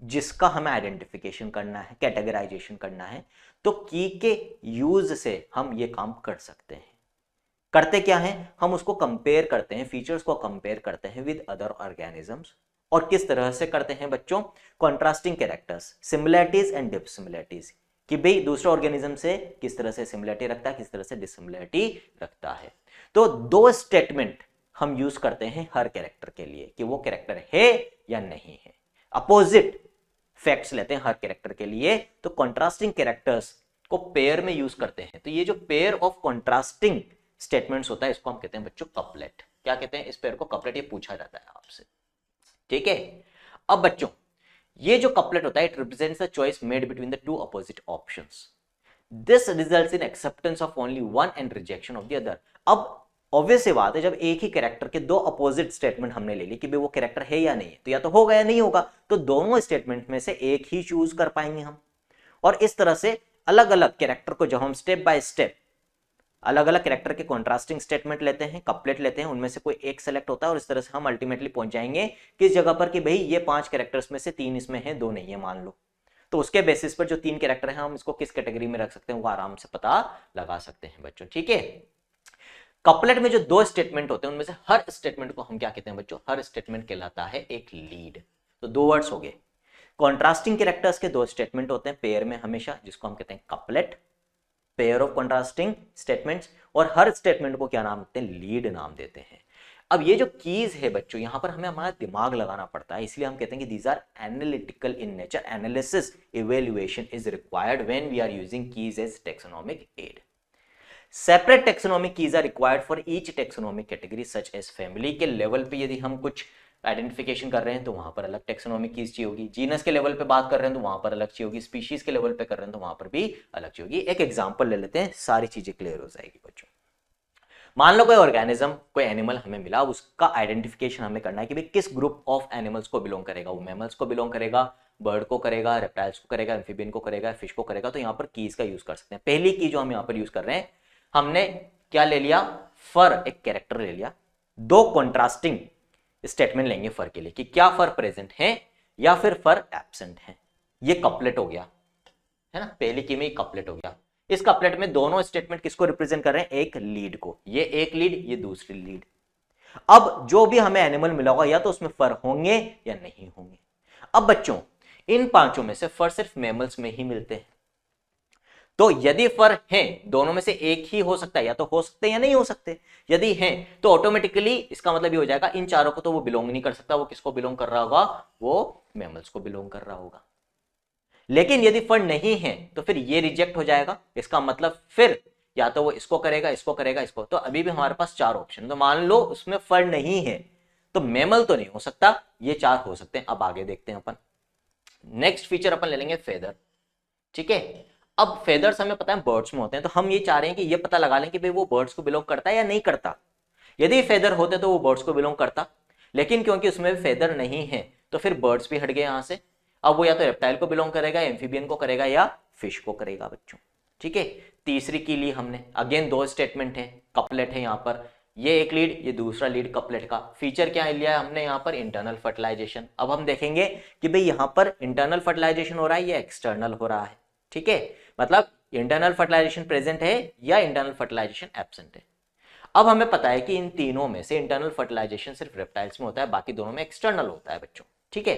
Speaker 2: जिसका हमें आइडेंटिफिकेशन करना है, कैटेगराइजेशन करना है, तो की के यूज से हम ये काम कर सकते हैं। करते क्या है, हम उसको कंपेयर करते हैं, फीचर्स को कंपेयर करते हैं विद अदर ऑर्गेनिजम्स। और किस तरह से करते हैं बच्चों, contrasting characters, similarities and dissimilarities, कि भाई दूसरे ऑर्गेनिज्म से किस तरह से सिमिलैरिटी रखता है, किस तरह से डिसिमिलैरिटी रखता है। तो दो स्टेटमेंट हम यूज करते हैं हर कैरेक्टर के लिए कि वो कैरेक्टर है या नहीं है। अपोजिट फैक्ट्स लेते हैं हर कैरेक्टर के लिए, तो कॉन्ट्रास्टिंग कैरेक्टर्स को पेयर में यूज करते हैं। तो ये जो पेयर ऑफ कॉन्ट्रास्टिंग स्टेटमेंट्स होता है, इसको हम कहते हैं बच्चों कपलेट। क्या कहते हैं इस पेयर को, कपलेट। ये पूछा जाता है आपसे, ठीक है। अब बच्चों ये जो कपलेट होता है, it represents the choice made between the two opposite options. This results in acceptance of only one and rejection of the other. अब ऑब्वियस सी बात है, जब एक ही कैरेक्टर के दो अपोजिट स्टेटमेंट हमने ले ली कि भाई वो कैरेक्टर है या नहीं है, तो या तो होगा या नहीं होगा, तो दोनों स्टेटमेंट में से एक ही चूज कर पाएंगे हम। और इस तरह से अलग अलग कैरेक्टर को जब हम स्टेप बाय स्टेप अलग अलग कैरेक्टर के कॉन्ट्रास्टिंग स्टेटमेंट लेते हैं, कपलेट लेते हैं, उनमें से कोई एक सेलेक्ट होता है, और इस तरह से हम अल्टीमेटली पहुंच जाएंगे किस जगह पर कि भाई ये 5 कैरेक्टर्स में से 3 इसमें है, 2 नहीं है मान लो। तो उसके बेसिस पर जो 3 कैरेक्टर हैं, हम इसको किस कैटेगरी में रख सकते हैं वो आराम से पता लगा सकते हैं बच्चों, ठीक है। कपलेट में जो 2 स्टेटमेंट होते हैं, उनमें से हर स्टेटमेंट को हम क्या कहते हैं बच्चों, हर स्टेटमेंट कहलाता है एक लीड। तो 2 वर्ड्स हो गए। कॉन्ट्रास्टिंग कैरेक्टर्स के 2 स्टेटमेंट होते हैं पेयर में हमेशा, जिसको हम कहते हैं couplet, pair of contrasting statements, और हर स्टेटमेंट को क्या नाम देते हैं, लीड नाम देते हैं। अब ये जो कीज है बच्चों, यहां पर हमें हमारा दिमाग लगाना पड़ता है, इसलिए हम कहते हैं कि these are analytical in nature. Analysis evaluation is required when we are using keys as taxonomic aid. Separate taxonomic keys are required for each taxonomic category such as family के लेवल पे यदि हम कुछ आइडेंटिफिकेशन कर रहे हैं तो वहां पर अलग टेक्सोनॉमिक कीज चाहिए होगी, जीनस के लेवल पे बात कर रहे हैं तो वहां पर अलग चाहिए होगी, स्पीशीज के लेवल पे कर रहे हैं तो वहां पर भी अलग चाहिए होगी। एक एग्जांपल ले लेते हैं, सारी चीजें क्लियर हो जाएगी बच्चों। मान लो कोई ऑर्गेनिज्म, कोई एनिमल हमें मिला, उसका आइडेंटिफिकेशन हमें करना है कि भाई किस ग्रुप ऑफ एनिमल्स को बिलोंग करेगा, वो मैमल्स को बिलोंग करेगा, बर्ड को करेगा, रेप्टाइल्स को करेगा, एम्फीबियन को करेगा, फिश को करेगा। तो यहाँ पर कीज का यूज कर सकते हैं। पहली की जो हम यहाँ पर यूज कर रहे हैं, हमने क्या ले लिया, फर, एक कैरेक्टर ले लिया। 2 कॉन्ट्रास्टिंग स्टेटमेंट लेंगे फर के लिए कि क्या फर प्रेजेंट है या फिर फर एब्सेंट है। ये कपलेट हो गया, है ना, पहली की में कपलेट हो गया। इस कपलेट में दोनों स्टेटमेंट किसको रिप्रेजेंट कर रहे हैं, एक लीड को। ये एक लीड, ये दूसरी लीड। अब जो भी हमें एनिमल मिला होगा, या तो उसमें फर होंगे या नहीं होंगे। अब बच्चों इन 5 में से फर सिर्फ मैमल्स में ही मिलते हैं। तो यदि फर हैं, दोनों में से एक ही हो सकता है, या तो हो सकते हैं या नहीं हो सकते। यदि हैं तो ऑटोमेटिकली इसका मतलब ये हो जाएगा इन चारों को तो वो बिलोंग नहीं कर सकता। वो किसको बिलोंग कर रहा होगा, वो मैमल्स को बिलोंग कर रहा होगा। लेकिन यदि फर नहीं है तो फिर ये रिजेक्ट हो जाएगा। इसका मतलब फिर या तो वो इसको करेगा, इसको करेगा, इसको। तो अभी भी हमारे पास 4 ऑप्शन। तो मान लो उसमें फर नहीं है तो मैमल तो नहीं हो सकता, ये 4 हो सकते हैं। अब आगे देखते हैं अपन। नेक्स्ट फीचर अपन ले लेंगे फेदर, ठीक है। अब फेदर्स हमें पता है बर्ड्स में होते हैं, तो हम ये चाह रहे हैं कि ये पता लगा लें कि भाई वो बर्ड्स को बिलोंग करता है या नहीं करता। यदि फेदर होते तो वो बर्ड्स को बिलोंग करता, लेकिन क्योंकि उसमें फेदर नहीं है तो फिर बर्ड्स भी हट गए यहां से। अब वो या तो रेप्टाइल को बिलोंग करेगा, एम्फीबियन को करेगा, या फिश को करेगा बच्चों, ठीक है। तीसरी की ली हमने, अगेन 2 स्टेटमेंट है, कपलेट है यहाँ पर। ये एक लीड, ये दूसरा लीड कपलेट का। फीचर क्या लिया है हमने यहाँ पर, इंटरनल फर्टिलाइजेशन। अब हम देखेंगे कि भाई यहाँ पर इंटरनल फर्टिलाइजेशन हो रहा है या एक्सटर्नल हो रहा है, ठीक है। मतलब इंटरनल फर्टिलाइजेशन प्रेजेंट है या इंटरनल फर्टिलाइजेशन एब्सेंट है। अब हमें पता है कि इन तीनों में से इंटरनल फर्टिलाइजेशन सिर्फ रेप्टाइल्स में होता है, बाकी दोनों में एक्सटर्नल होता है बच्चों, ठीक है।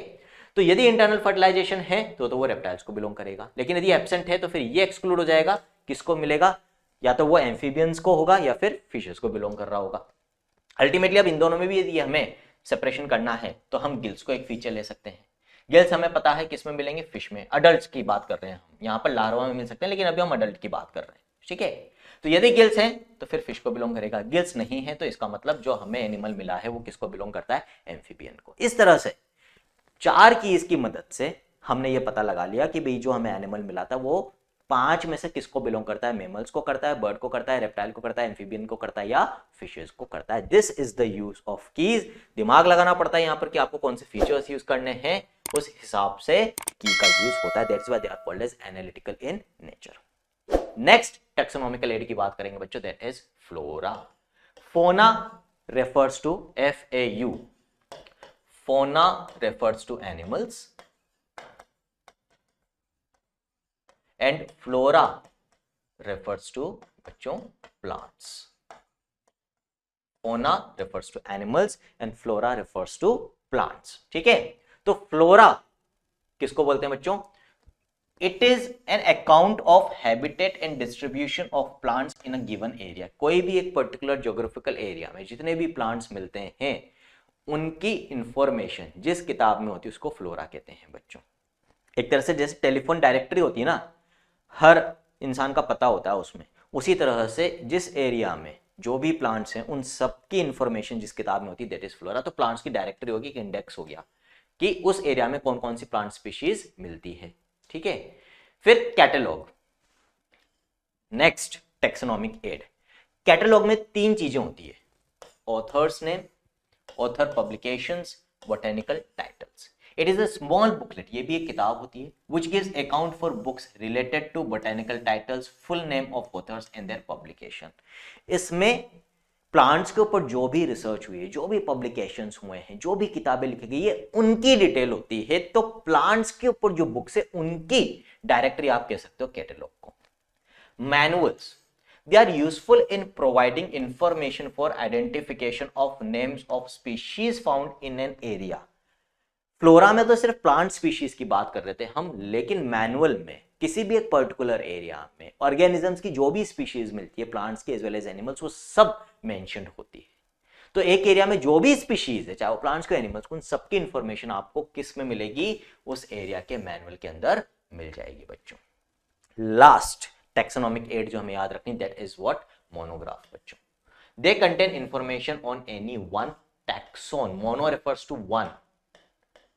Speaker 2: तो यदि इंटरनल फर्टिलाइजेशन है तो वो रेप्टाइल्स को बिलोंग करेगा, लेकिन यदि एब्सेंट है तो फिर ये एक्सक्लूड हो जाएगा। किसको मिलेगा, या तो वो एम्फीबियंस को होगा या फिर फिशेस को बिलोंग कर रहा होगा। अल्टीमेटली अब इन दोनों में भी यदि हमें सेपरेशन करना है तो हम गिल्स को एक फीचर ले सकते हैं। गिल्स हमें पता है किस में मिलेंगे, फिश में। अडल्ट की बात कर रहे हैं हम, यहाँ पर लार्वा में मिल सकते हैं, लेकिन अभी हम अडल्ट की बात कर रहे हैं, ठीक है। तो यदि गिल्स हैं तो फिर फिश को बिलोंग करेगा, गिल्स नहीं है तो इसका मतलब जो हमें एनिमल मिला है वो किसको बिलोंग करता है, एम्फीबियन को। इस तरह से 4 कीज की मदद से हमने ये पता लगा लिया कि भाई जो हमें एनिमल मिला था वो पांच में से किसको बिलोंग करता है? मेमल्स को करता है, बर्ड को करता है, रेप्टाइल को करता है, एम्फीबियन को करता है या फिशेस को करता है। This is the use of keys. दिमाग लगाना पड़ता है यहाँ पर कि आपको कौन से फीचर्स यूज करने हैं, उस हिसाब से की का यूज होता है। That's why they are called as analytical in nature. Next taxonomical aid की बात करेंगे बच्चों, that is flora. Fauna refers to FAU, fauna refers to animals and flora refers to बच्चों plants. Fauna refers to animals and flora refers to plants. ठीक है, तो flora किसको बोलते हैं बच्चों? It is an account of habitat and distribution of plants in a given area. कोई भी एक पर्टिकुलर ज्योग्राफिकल एरिया में जितने भी प्लांट्स मिलते हैं उनकी इंफॉर्मेशन जिस किताब में होती है उसको फ्लोरा कहते हैं बच्चों। एक तरह से जैसे टेलीफोन डायरेक्टरी होती है ना, हर इंसान का पता होता है उसमें, उसी तरह से जिस एरिया में जो भी प्लांट्स हैं उन सब की इंफॉर्मेशन जिस किताब में होती है दैट इज फ्लोरा। तो प्लांट्स की डायरेक्टरी होगी, एक इंडेक्स हो गया कि उस एरिया में कौन कौन सी प्लांट स्पीशीज मिलती है। ठीक है, फिर catalogue. Next taxonomic aid. Catalogue में तीन चीजें होती है, author's name, author publications, botanical titles. It is a small booklet, ये भी एक किताब होती है, which gives account for books related to botanical titles, full name of authors and their publication। इसमें प्लांट्स के ऊपर जो भी रिसर्च हुई है, जो भी पब्लिकेशंस हुए हैं, जो भी किताबें लिखी गई है, उनकी डिटेल होती है। तो प्लांट्स के ऊपर जो बुक्स है उनकी डायरेक्टरी आप कह सकते हो कैटलॉग को। Manuals, they are useful in providing information for identification of names of species found in an area। Flora में तो सिर्फ प्लांट स्पीशीज की बात कर रहे थे हम, लेकिन मैनुअल में किसी भी एक पर्टिकुलर एरिया में ऑर्गेनिजम्स की जो भी स्पीशीज मिलती है, प्लांट्स की एज वेल एज एनिमल्स, वो सब मेंशन्ड होती है। तो एक एरिया में जो भी स्पीशीज है, चाहे वो प्लांट्स को एनिमल्स को, उन सबकी इंफॉर्मेशन आपको किस में मिलेगी? उस एरिया के मैनुअल के अंदर मिल जाएगी बच्चों। लास्ट टैक्सोनॉमिक एड जो हमें याद रखनी, दैट इज व्हाट? मोनोग्राफ बच्चों। They contain information on any one taxon. Mono refers to one.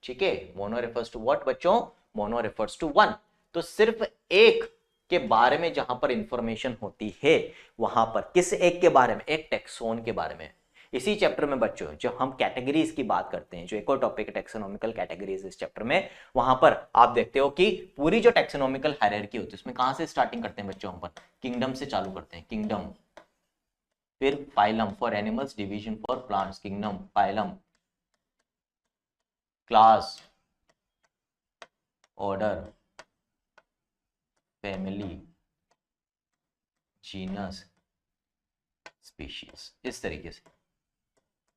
Speaker 2: ठीक है, मोनो रेफर्स टू व्हाट बच्चों? Mono refers to one. तो सिर्फ एक के बारे में जहां पर इंफॉर्मेशन होती है, वहां पर किस एक के बारे में? एक टैक्सोन के बारे में। इसी चैप्टर में बच्चों जब हम कैटेगरीज की बात करते हैं, जो एक और टॉपिक है टैक्सोनॉमिकल कैटेगरीज इस चैप्टर में, वहां पर आप देखते हो कि पूरी जो टैक्सोनॉमिकल हायरार्की होती है उसमें कहां से स्टार्टिंग करते हैं बच्चों? हम पर किंगडम से चालू करते हैं, किंगडम, फिर phylum for animals, division for plants, kingdom, phylum, class, order, family, genus, species, इस तरीके से,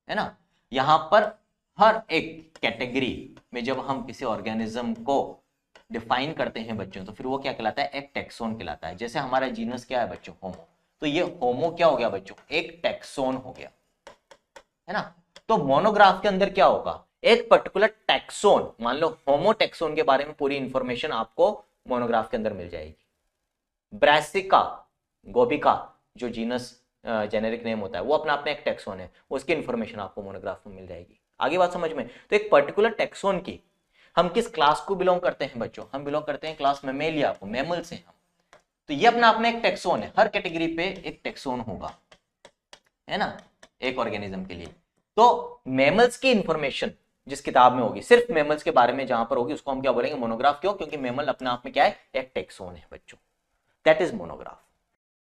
Speaker 2: है ना। यहां पर हर एक कैटेगरी में जब हम किसी ऑर्गेनिज्म को डिफाइन करते हैं बच्चों, तो फिर वो क्या कहलाता है? एक टैक्सोन कहलाता है। जैसे हमारा जीनस क्या है बच्चों? होमो। तो ये होमो क्या हो गया बच्चों? एक टैक्सोन हो गया, है ना। तो मोनोग्राफ के अंदर क्या होगा? एक पर्टिकुलर टैक्सोन, मान लो होमो टैक्सोन के बारे में पूरी इंफॉर्मेशन आपको मोनोग्राफ के अंदर मिल जाएगी। ब्रासिका, गोबिका, जो जीनस जेनेरिक नेम होता है, वो अपना एक टैक्सोन है, उसकी इंफॉर्मेशन आपको मोनोग्राफ में मिल जाएगी। आगे बात समझ में? तो एक पर्टिकुलर टैक्सोन की, हम किस क्लास को बिलोंग करते हैं बच्चों? हम बिलोंग करते हैं क्लास मैमेलिया को, मैमल से हम। तो ये अपना एक टैक्सोन है, हर कैटेगरी पे एक टैक्सोन होगा, है ना, एक ऑर्गेनिज्म के लिए। तो मैमल्स की इंफॉर्मेशन जिस किताब में होगी, सिर्फ मैमल्स के बारे में जहां पर होगी, उसको हम क्या बोलेंगे? मोनोग्राफ। क्यों? क्योंकि मैमल अपने आप में क्या है? एक टैक्सोन है बच्चों, दैट इज मोनोग्राफ।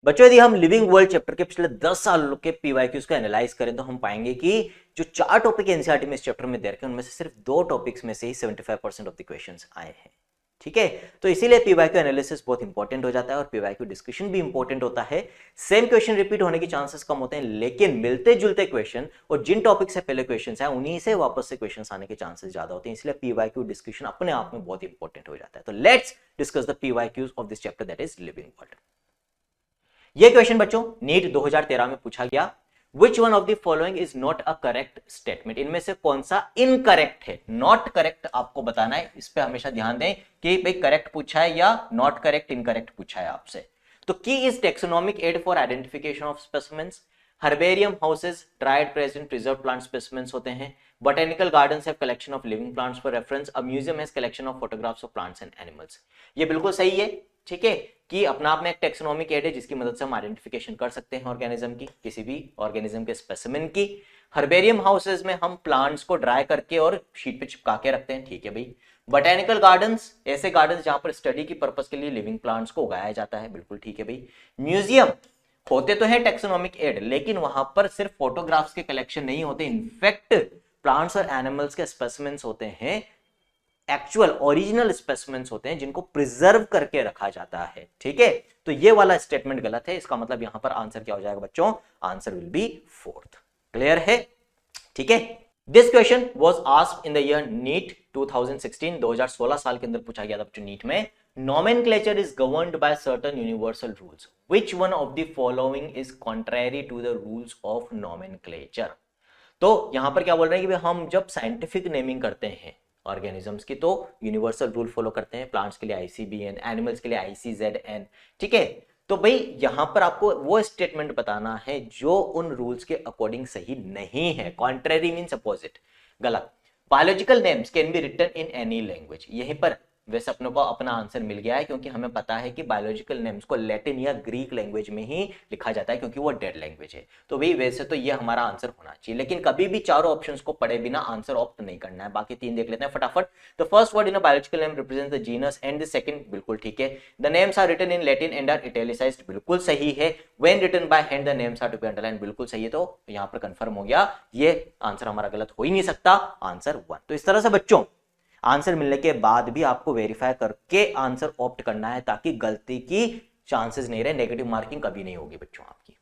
Speaker 2: बच्चों यदि हम लिविंग वर्ल्ड चैप्टर के पिछले 10 साल के पीवाईक्यूज को एनालाइज करें तो हम पाएंगे कि जो 4 टॉपिक एनसीईआरटी में इस चैप्टर में दे रखे हैं, उनमें से सिर्फ 2 टॉपिक्स में से ही 75% ऑफ द क्वेश्चंस आए हैं। ठीक है, तो इसीलिए पीवाईक्यू एनालिसिस बहुत इंपॉर्टेंट हो जाता है और पीवाईक्यू डिस्कशन भी इंपॉर्टेंट होता है। सेम क्वेश्चन रिपीट होने के चांसेस कम होते हैं, लेकिन मिलते जुलते क्वेश्चन और जिन टॉपिक से पहले क्वेश्चन है उन्हीं से वापस से क्वेश्चन आने के चांसेस ज्यादा होते हैं। इसलिए पीवाईक्यू डिस्कशन अपने आप में बहुत इंपॉर्टेंट हो जाता है। तो let's discuss the PYQs of this chapter, that is living world. ये क्वेश्चन बच्चों नीट 2013 में पूछा गया। Which one of the following is not a correct statement? इनमें से कौन सा इनकरेक्ट है? नॉट करेक्ट आपको बताना है, इस पे हमेशा ध्यान दें कि भाई करेक्ट पूछा है या नॉट करेक्ट, इनकरेक्ट पूछा है आपसे। तो key is taxonomic aid for identification of specimens. Herbarium houses dried, present, preserve plant specimens होते हैं। Botanical gardens have collection of living plants for reference. A museum has collection of photographs of plants and animals. ये बिल्कुल सही है, ठीक है, कि अपना आप में एक टेक्सोनॉमिक एड है जिसकी मदद से हम आइडेंटिफिकेशन कर सकते हैं ऑर्गेनिज्म की, किसी भी ऑर्गेनिज्म के स्पेसिमेन की। हर्बेरियम हाउसेज में हम प्लांट्स को ड्राई करके और शीट पे चिपका के रखते हैं, ठीक है भाई। बोटेनिकल गार्डन्स, ऐसे गार्डन्स जहां पर स्टडी की पर्पस के लिए लिविंग प्लांट्स को उगाया जाता है, बिल्कुल ठीक है भाई। म्यूजियम होते तो है टेक्सोनॉमिक एड, लेकिन वहां पर सिर्फ फोटोग्राफ्स के कलेक्शन नहीं होते, इनफैक्ट प्लांट्स और एनिमल्स के स्पेसिमेंस होते हैं, एक्चुअल ओरिजिनल स्पेसिमेंस होते हैं जिनको प्रिजर्व करके रखा जाता है, ठीक है। तो ये वाला स्टेटमेंट गलत है, इसका मतलब यहां पर आंसर क्या हो जाएगा बच्चों, answer will be fourth. Clear है, ठीक है। This question was asked in the year NEET 2016, 2016 साल के अंदर पूछा गया था बच्चों नीट में। Nomenclature is governed by certain universal rules. Which one of the following is contrary to the rules of nomenclature? तो यहां पर क्या बोल रहे हैं कि हम जब साइंटिफिक नेमिंग करते हैं ऑर्गेनिजम्स की तो यूनिवर्सल रूल फॉलो करते हैं, प्लांट्स के लिए ICBN, एनिमल्स के लिए ICZN, ठीक है। तो भाई यहां पर आपको वो स्टेटमेंट बताना है जो उन रूल्स के अकॉर्डिंग सही नहीं है। कॉन्ट्रेरी मीन्स अपोजिट, गलत। Biological names can be written in any language, यहीं पर वैसे अपनों को अपना आंसर मिल गया है, क्योंकि हमें पता है कि बायोलॉजिकल नेम्स को लैटिन या ग्रीक लैंग्वेज में ही लिखा जाता है क्योंकि वो डेड लैंग्वेज है। तो भाई वैसे तो ये हमारा आंसर होना चाहिए, लेकिन कभी भी चारों ऑप्शंस को पढ़े बिना आंसर ऑप्ट नहीं करना है। बाकी तीन देख लेते हैं फटाफट। The first word in a biological name represents the genus and the second, बिल्कुल ठीक है। The names are written in Latin and are italicised, बिल्कुल सही है। When written by hand the names are to be underline, बिल्कुल सही है। तो यहां पर कंफर्म हो गया, ये आंसर हमारा गलत हो ही नहीं सकता, आंसर 1। तो इस तरह से बच्चों आंसर मिलने के बाद भी आपको वेरीफाई करके आंसर ऑप्ट करना है ताकि गलती की चांसेस नहीं रहे, नेगेटिव मार्किंग कभी नहीं होगी बच्चों आपकी।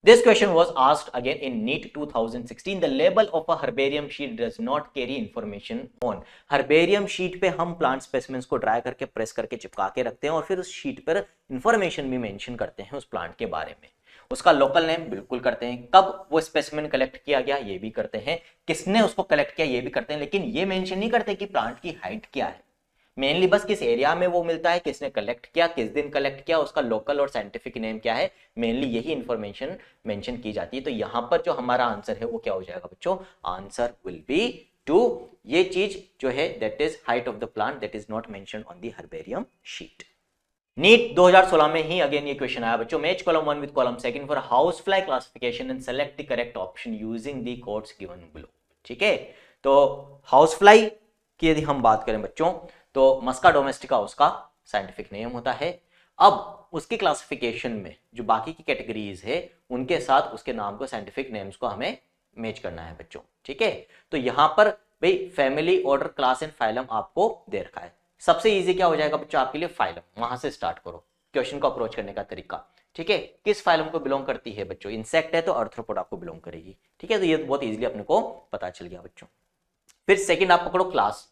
Speaker 2: This question was asked again in NEET 2016. The label of a herbarium sheet does not carry information on. herbarium sheet पे हम प्लांट स्पेसिमेंस को ड्राई करके प्रेस करके चिपका के रखते हैं और फिर उस शीट पर इंफॉर्मेशन भी मेंशन करते हैं उस प्लांट के बारे में। उसका लोकल नेम बिल्कुल करते हैं, कब वो स्पेसिमेन कलेक्ट किया गया ये भी करते हैं, किसने उसको कलेक्ट किया ये भी करते हैं, लेकिन ये मेंशन नहीं करते कि प्लांट की हाइट क्या है। मेनली बस किस एरिया में वो मिलता है, किसने कलेक्ट किया, किस दिन कलेक्ट किया, उसका लोकल और साइंटिफिक नेम क्या है, मेनली यही इंफॉर्मेशन मेंशन की जाती है। तो यहां पर जो हमारा आंसर है वो क्या हो जाएगा बच्चों, आंसर विल बी 2। ये चीज जो है that is height of the plant that is not mentioned on the herbarium sheet. NEET 2016 में ही अगेन ये क्वेश्चन आया बच्चों, match column 1 with column 2 for house fly classification and select the correct option using the codes given below. ठीक है, तो house fly की यदि हम बात करें बच्चों तो मस्का डोमेस्टिका उसका साइंटिफिक नेम होता है। अब उसकी क्लासिफिकेशन में जो बाकी की कैटेगरीज है उनके साथ उसके नाम को, साइंटिफिक नेम्स को हमें मैच करना है बच्चों। ठीक है, तो यहां पर भाई family, order, class and phylum आपको दे रखा है। सबसे इजी क्या हो जाएगा बच्चों आपके लिए, फाइलम, वहां से स्टार्ट करो क्वेश्चन को अप्रोच करने का तरीका। ठीक है, किस फाइलम को बिलोंग करती है बच्चों, इंसेक्ट है तो आर्थ्रोपोड आपको बिलोंग करेगी। ठीक है, तो ये बहुत इजीली अपने को पता चल गया बच्चों। फिर सेकंड आप पकड़ो क्लास,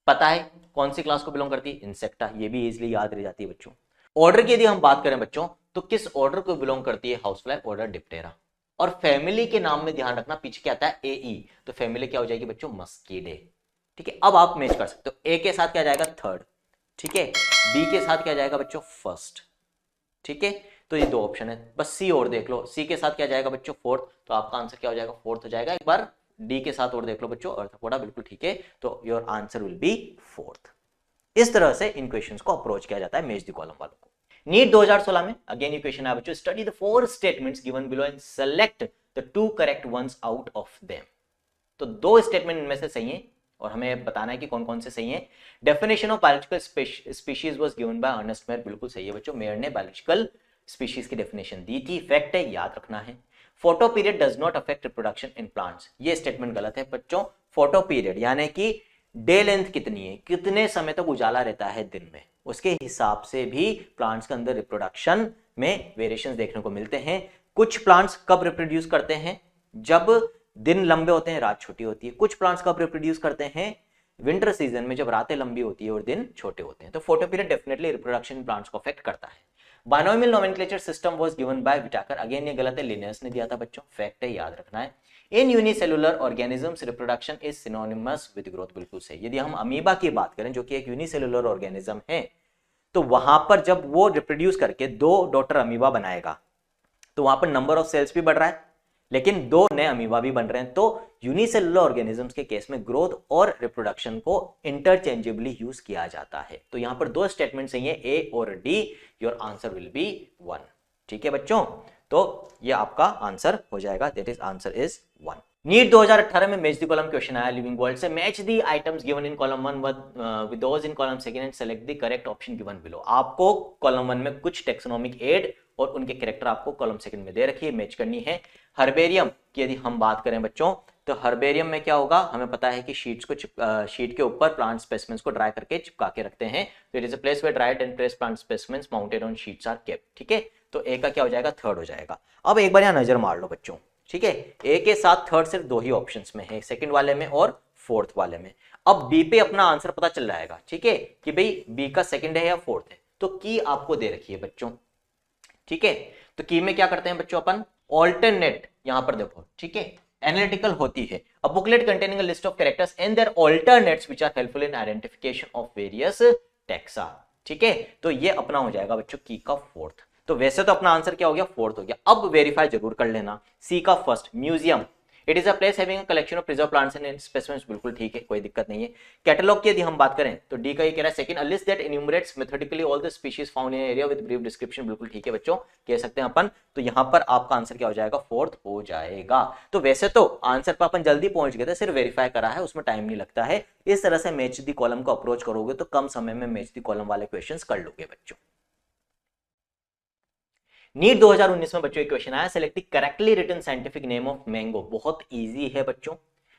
Speaker 2: पता है कौन सी क्लास को बिलोंग करती है, इंसेक्टा, ये भी इजीली याद रह जाती है बच्चों। ऑर्डर की यदि हम बात करें बच्चों तो किस ऑर्डर को बिलोंग करती है, हाउस फ्लाई ऑर्डर डिप्टेरा। और फैमिली के नाम में ध्यान रखना पीछे क्या आता है, एई, तो फैमिली क्या हो जाएगी बच्चों, मस्कीडे। ठीक है, अब आप मैच कर सकते हो, ए के साथ क्या जाएगा थर्ड, ठीक है, बी के साथ क्या जाएगा बच्चों फर्स्ट। ठीक है, तो ये दो ऑप्शन है, बस सी और देख लो, सी के साथ क्या जाएगा बच्चों फोर्थ, तो आपका आंसर क्या हो जाएगा, फोर्थ हो जाएगा। एक बार डी के साथ और देख लो बच्चों, आर्थ्रोपोडा, बिल्कुल ठीक है, तो your answer will be fourth. इस तरह से इन क्वेश्चंस को अप्रोच किया जाता है मैच द कॉलम वालों को। नीट 2016 में अगेन ये क्वेश्चन आया बच्चों, study the 4 statements given below and select the 2 correct ones out of them. तो 2 स्टेटमेंट इनमें से सही है और हमें बताना है कि कौन कौन से सही हैं। Definition of biological species was given by Ernest Mayr, बिल्कुल सही है बच्चों, मेयर ने बायोलॉजिकल स्पीशीज की डेफिनेशन दी थी, फैक्ट है, याद रखना है। Photoperiod does not affect reproduction in plants, ये स्टेटमेंट गलत है बच्चों। फोटो पीरियड यानी कि डे लेंथ कितनी है, कितने समय तक उजाला रहता है दिन में, उसके हिसाब से भी प्लांट्स के अंदर रिप्रोडक्शन में वेरिएशंस देखने को मिलते हैं। कुछ प्लांट्स कब रिप्रोड्यूस करते हैं, जब दिन लंबे होते हैं रात छोटी होती है। कुछ प्लांट्स कब रिप्रोड्यूस करते हैं, विंटर सीजन में जब रातें लंबी होती है और दिन छोटे होते हैं। तो photo period definitely reproduction plants को अफेक्ट करता है। Binomial nomenclature system was given bye Whittaker, again ये गलत है, लिनियस ने दिया था बच्चों, फैक्ट है, याद रखना है। इन unicellular organisms reproduction is synonymous with growth, बिल्कुल सही। यदि हम अमीबा की बात करें जो कि एक यूनिसेलुलर ऑर्गेनिज्म है, तो वहां पर जब वो रिप्रोड्यूस करके 2 डॉटर अमीबा बनाएगा तो वहां पर नंबर ऑफ सेल्स भी बढ़ रहा है लेकिन 2 नए अमीबा भी बन रहे हैं, तो यूनिसेलुलर ऑर्गेनिजम्स के केस में ग्रोथ और रिप्रोडक्शन को इंटरचेंजेबली यूज किया जाता है। तो यहां पर दो स्टेटमेंट सही है, ए और D, your answer will B 1। ठीक है बच्चों, तो ये आपका आंसर हो जाएगा, that is answer is 1। NEET 2018 में मैच द कॉलम क्वेश्चन आया लिविंग वर्ल्ड से, match the items given in column 1 with those in column 2 and select the correct option given below. आपको कॉलम 1 में कुछ टेक्सोनोमिक एड और उनके character आपको column 2 में दे रखी है, मैच करनी है। हर्बेरियम की यदि हम बात करें बच्चों, तो हर्बेरियम में क्या होगा, हमें पता है कि शीट के ऊपर प्लांट स्पेसिमेंस को ड्राई करके चिपका के रखते हैं। तो it is a place where dried and pressed plant specimens mounted on sheets are kept. ठीक है, तो ए का क्या हो जाएगा, थर्ड हो जाएगा। अब एक बार यहाँ नजर मार लो बच्चों, ठीक है, ए के साथ थर्ड सिर्फ दो ही ऑप्शंस में है, सेकंड वाले में और फोर्थ वाले में। अब बी पे अपना आंसर पता चल जाएगा, ठीक है, कि भाई बी का सेकंड है या फोर्थ है। तो की आपको दे रखी है बच्चों, ठीक है, तो की में क्या करते हैं बच्चों अपन, ऑल्टरनेट, यहां पर देखो, ठीक है, एनालिटिकल होती है। A booklet containing a list of characters and their alternates which are helpful in identification of various taxa. ठीक है, तो ये अपना हो जाएगा बच्चों की का फोर्थ। तो वैसे तो अपना आंसर क्या हो गया, फोर्थ हो गया। अब वेरीफाई जरूर कर लेना, सी का first, museum, it is a place having a collection of preserve plants and specimens, बिल्कुल ठीक है, कोई दिक्कत नहीं है। कैटलॉग की यदि हम बात करें तो डी का ये कह रहा है second, a list that enumerates methodically all the species found in area with brief description, बिल्कुल ठीक है बच्चों, कह सकते हैं अपन। तो यहां पर आपका आंसर क्या हो जाएगा, फोर्थ हो जाएगा। तो वैसे तो आंसर पर अपन जल्दी पहुंच गए थे, सिर्फ वेरीफाई करा है, उसमें टाइम नहीं लगता है। इस तरह से मैच द कॉलम को अप्रोच करोगे तो कम समय में मैच द कॉलम वाले क्वेश्चंस कर लोगे बच्चों। नीट 2019 में बच्चों एक क्वेश्चन आया, select the correctly written scientific name of mango. बहुत इजी है बच्चों,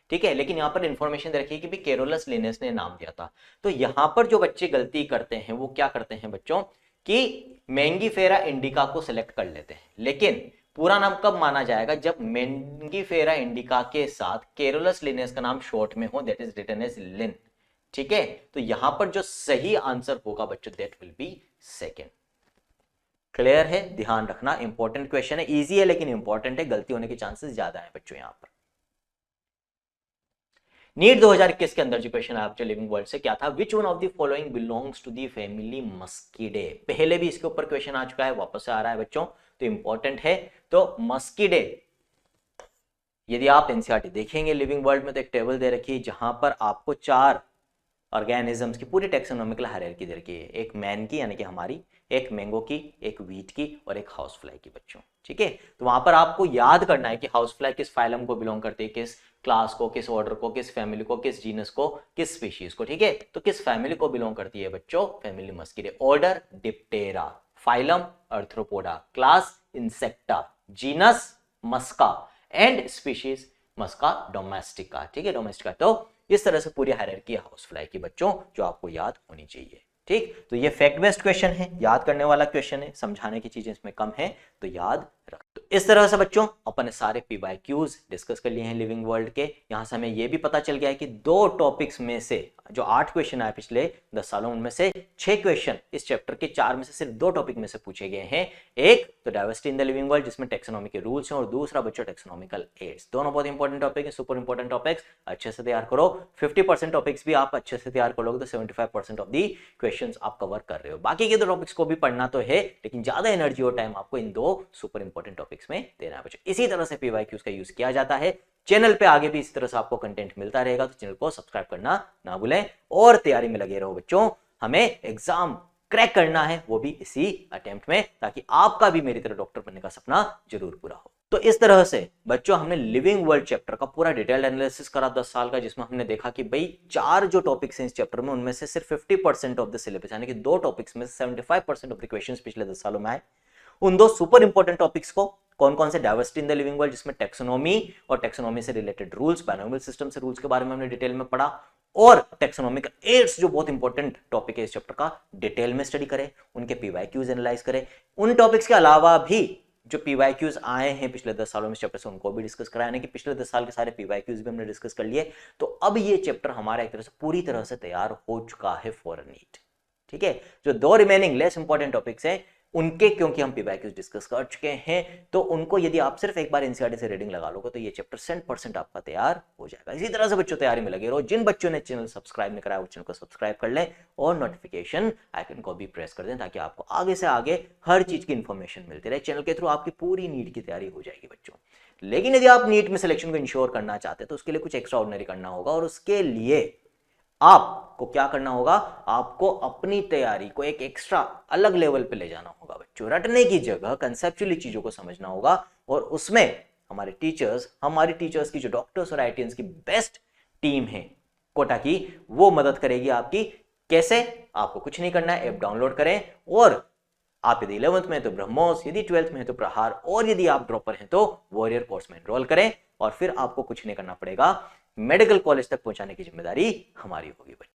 Speaker 2: ठीक है, लेकिन यहां पर इंफॉर्मेशन दे रखी है कि भाई केरोलस लिनेस ने नाम दिया था। तो यहां पर जो बच्चे गलती करते हैं वो क्या करते हैं बच्चों, कि मैंगीफेरा इंडिका को सिलेक्ट कर लेते हैं, लेकिन पूरा नाम कब माना जाएगा, जब मैंगीफेरा इंडिका के साथ केरोलस लिनेस का नाम शॉर्ट में हो, दैट इज रिटन एज लिन। ठीक है, तो यहां पर जो सही आंसर होगा बच्चों, that will be second. Clear है, ध्यान रखना, इंपॉर्टेंट क्वेश्चन है, इजी है लेकिन इंपॉर्टेंट है, गलती होने के चांसेस ज्यादा है बच्चों यहां पर। नीट 2021 के अंदर जो क्वेश्चन है आपके लिविंग वर्ल्ड से क्या था, which one of the following belongs to the family Muscidae. पहले भी इसके ऊपर क्वेश्चन आ चुका है, वापस से आ रहा है बच्चों, तो इंपॉर्टेंट है। तो मस्कीडे, यदि आप एनसीईआरटी देखेंगे लिविंग वर्ल्ड में, तो एक टेबल दे रखी है जहां पर आपको 4 ऑर्गेनिजम्स की पूरी टेक्सोनॉमिकल हायरार्की दे रखी है, एक मैन की यानी कि हमारी, एक मैंगो की, एक व्हीट की और एक हाउस फ्लाई की बच्चों। ठीक है, तो वहां पर आपको याद करना है कि हाउस फ्लाई किस फाइलम को बिलोंग करती है, किस क्लास को, किस ऑर्डर को, किस फैमिली को, किस जीनस को, किस स्पीशीज को। ठीक है, तो किस फैमिली को बिलोंग करती है बच्चों, family Muscidae. Order Diptera, phylum Arthropoda, class Insecta, genus Musca and species Musca domestica. ठीक है, डोमेस्टिका। तो इस तरह से पूरी हायरार्की है हाउस फ्लाई की बच्चों, जो आपको याद होनी चाहिए। ठीक, तो ये फैक्ट बेस्ड क्वेश्चन है, याद करने वाला क्वेश्चन है, समझाने की चीजें इसमें कम है, तो याद रख। तो इस तरह से बच्चों अपन सारे PYQs डिस्कस कर लिए हैं लिविंग वर्ल्ड के। यहां से हमें यह भी पता चल गया है कि 2 टॉपिक्स में से जो 8 क्वेश्चन आए पिछले 10 सालों, उनमें से 6 क्वेश्चन इस चैप्टर के 4 में से सिर्फ 2 टॉपिक में से पूछे गए हैं। एक तो diversity in the living world, जिसमें टेक्सोनॉमी के रूल्स हैं, और दूसरा बच्चों टेक्सोनॉमिकल एड्स। दोनों बहुत इंपॉर्टेंट टॉपिक है, सुपर इंपॉर्टेंट टॉपिक्स, अच्छे से तैयार करो। 50% टॉपिक्स भी आप अच्छे से तैयार करोगे तो 75% ऑफ दी क्वेश्चन आप कवर कर रहे हो। बाकी के 2 टॉपिक्स को भी पढ़ना तो है, लेकिन ज्यादा एनर्जी और टाइम आपको इन 2 सुपर इंपॉर्टेंट टॉपिक्स में देना है बच्चों। इसी तरह से PYQs का यूज किया जाता है चैनल पे, आगे भी इसी तरह से आपको कंटेंट मिलता रहेगा, तो चैनल को सब्सक्राइब करना ना भूलें और तैयारी में लगे रहो बच्चों। हमें एग्जाम क्रैक करना है, वो भी इसी अटेम्प्ट में, ताकि आपका भी मेरी तरह डॉक्टर बनने का सपना जरूर पूरा हो। तो इस तरह से बच्चों हमने लिविंग वर्ल्ड चैप्टर का पूरा डिटेल्ड एनालिसिस करा 10 साल का, जिसमें हमने देखा कि भाई 4 जो टॉपिक्स हैं इस चैप्टर में, उनमें से सिर्फ 50% ऑफ द सिलेबस यानी कि 2 टॉपिक्स में 75% ऑफ द क्वेश्चंस पिछले 10 सालों में आए। उन 2 सुपर इंपॉर्टेंट टॉपिक्स को कौन कौन से, diversity in the living world जिसमें टेक्सोनॉमी और टेक्सोनॉमी से रिलेटेड रूल्स, बायनोमियल सिस्टम से रूल्स के बारे में हमने डिटेल में पढ़ा, और टेक्सोनॉमिकल एड्स जो बहुत इंपॉर्टेंट टॉपिक है इस चैप्टर का, डिटेल में स्टडी करें, उनके PYQs एनालाइज करें। उन टॉपिक्स के अलावा भी जो PYQs आए हैं पिछले 10 सालों में इस चैप्टर से, उनको भी डिस्कस कराया, यानी कि पिछले 10 साल के सारे PYQs भी हमने डिस्कस कर लिए। तो अब ये चैप्टर हमारा एक तरह से पूरी तरह से तैयार हो चुका है फॉर नीट। ठीक है, जो 2 रिमेनिंग लेस इंपॉर्टेंट टॉपिक्स हैं उनके, क्योंकि हम पीवाईक्यूज डिस्कस कर चुके हैं, तो उनको यदि आप सिर्फ एक बार एनसीईआरटी से रीडिंग लगा लोगे तो ये चैप्टर 100% आपका तैयार हो जाएगा। इसी तरह से बच्चों तैयारी में लगे रहो। जिन बच्चों ने चैनल सब्सक्राइब नहीं कराया वो चैनल को सब्सक्राइब कर लें और नोटिफिकेशन आइकन को भी प्रेस कर दें, ताकि आपको आगे से आगे हर चीज की इंफॉर्मेशन मिलती रहे। चैनल के थ्रू आपकी पूरी नीट की तैयारी हो जाएगी बच्चों। लेकिन यदि आप नीट में सिलेक्शन को इंश्योर करना चाहते हैं तो उसके लिए कुछ एक्स्ट्रा ऑर्डिनरी करना होगा, और उसके लिए आपको क्या करना होगा, आपको अपनी तैयारी को एक एक्स्ट्रा अलग लेवल पे ले जाना होगा बच्चों। रटने की जगह कंसेप्चुअली चीजों को समझना होगा, और उसमें हमारे टीचर्स, हमारी टीचर्स की जो डॉक्टर्स और आईटीएंस की बेस्ट टीम है कोटा की, वो मदद करेगी आपकी। कैसे? आपको कुछ नहीं करना है, ऐप डाउनलोड करें, और आप यदि 11th में हैं तो ब्रह्मोस, यदि 12th में है तो प्रहार, और यदि आप ड्रॉपर हैं तो वॉरियर कोर्स में एनरोल करें, और फिर आपको कुछ नहीं करना पड़ेगा। मेडिकल कॉलेज तक पहुंचाने की जिम्मेदारी हमारी होगी बच्चों।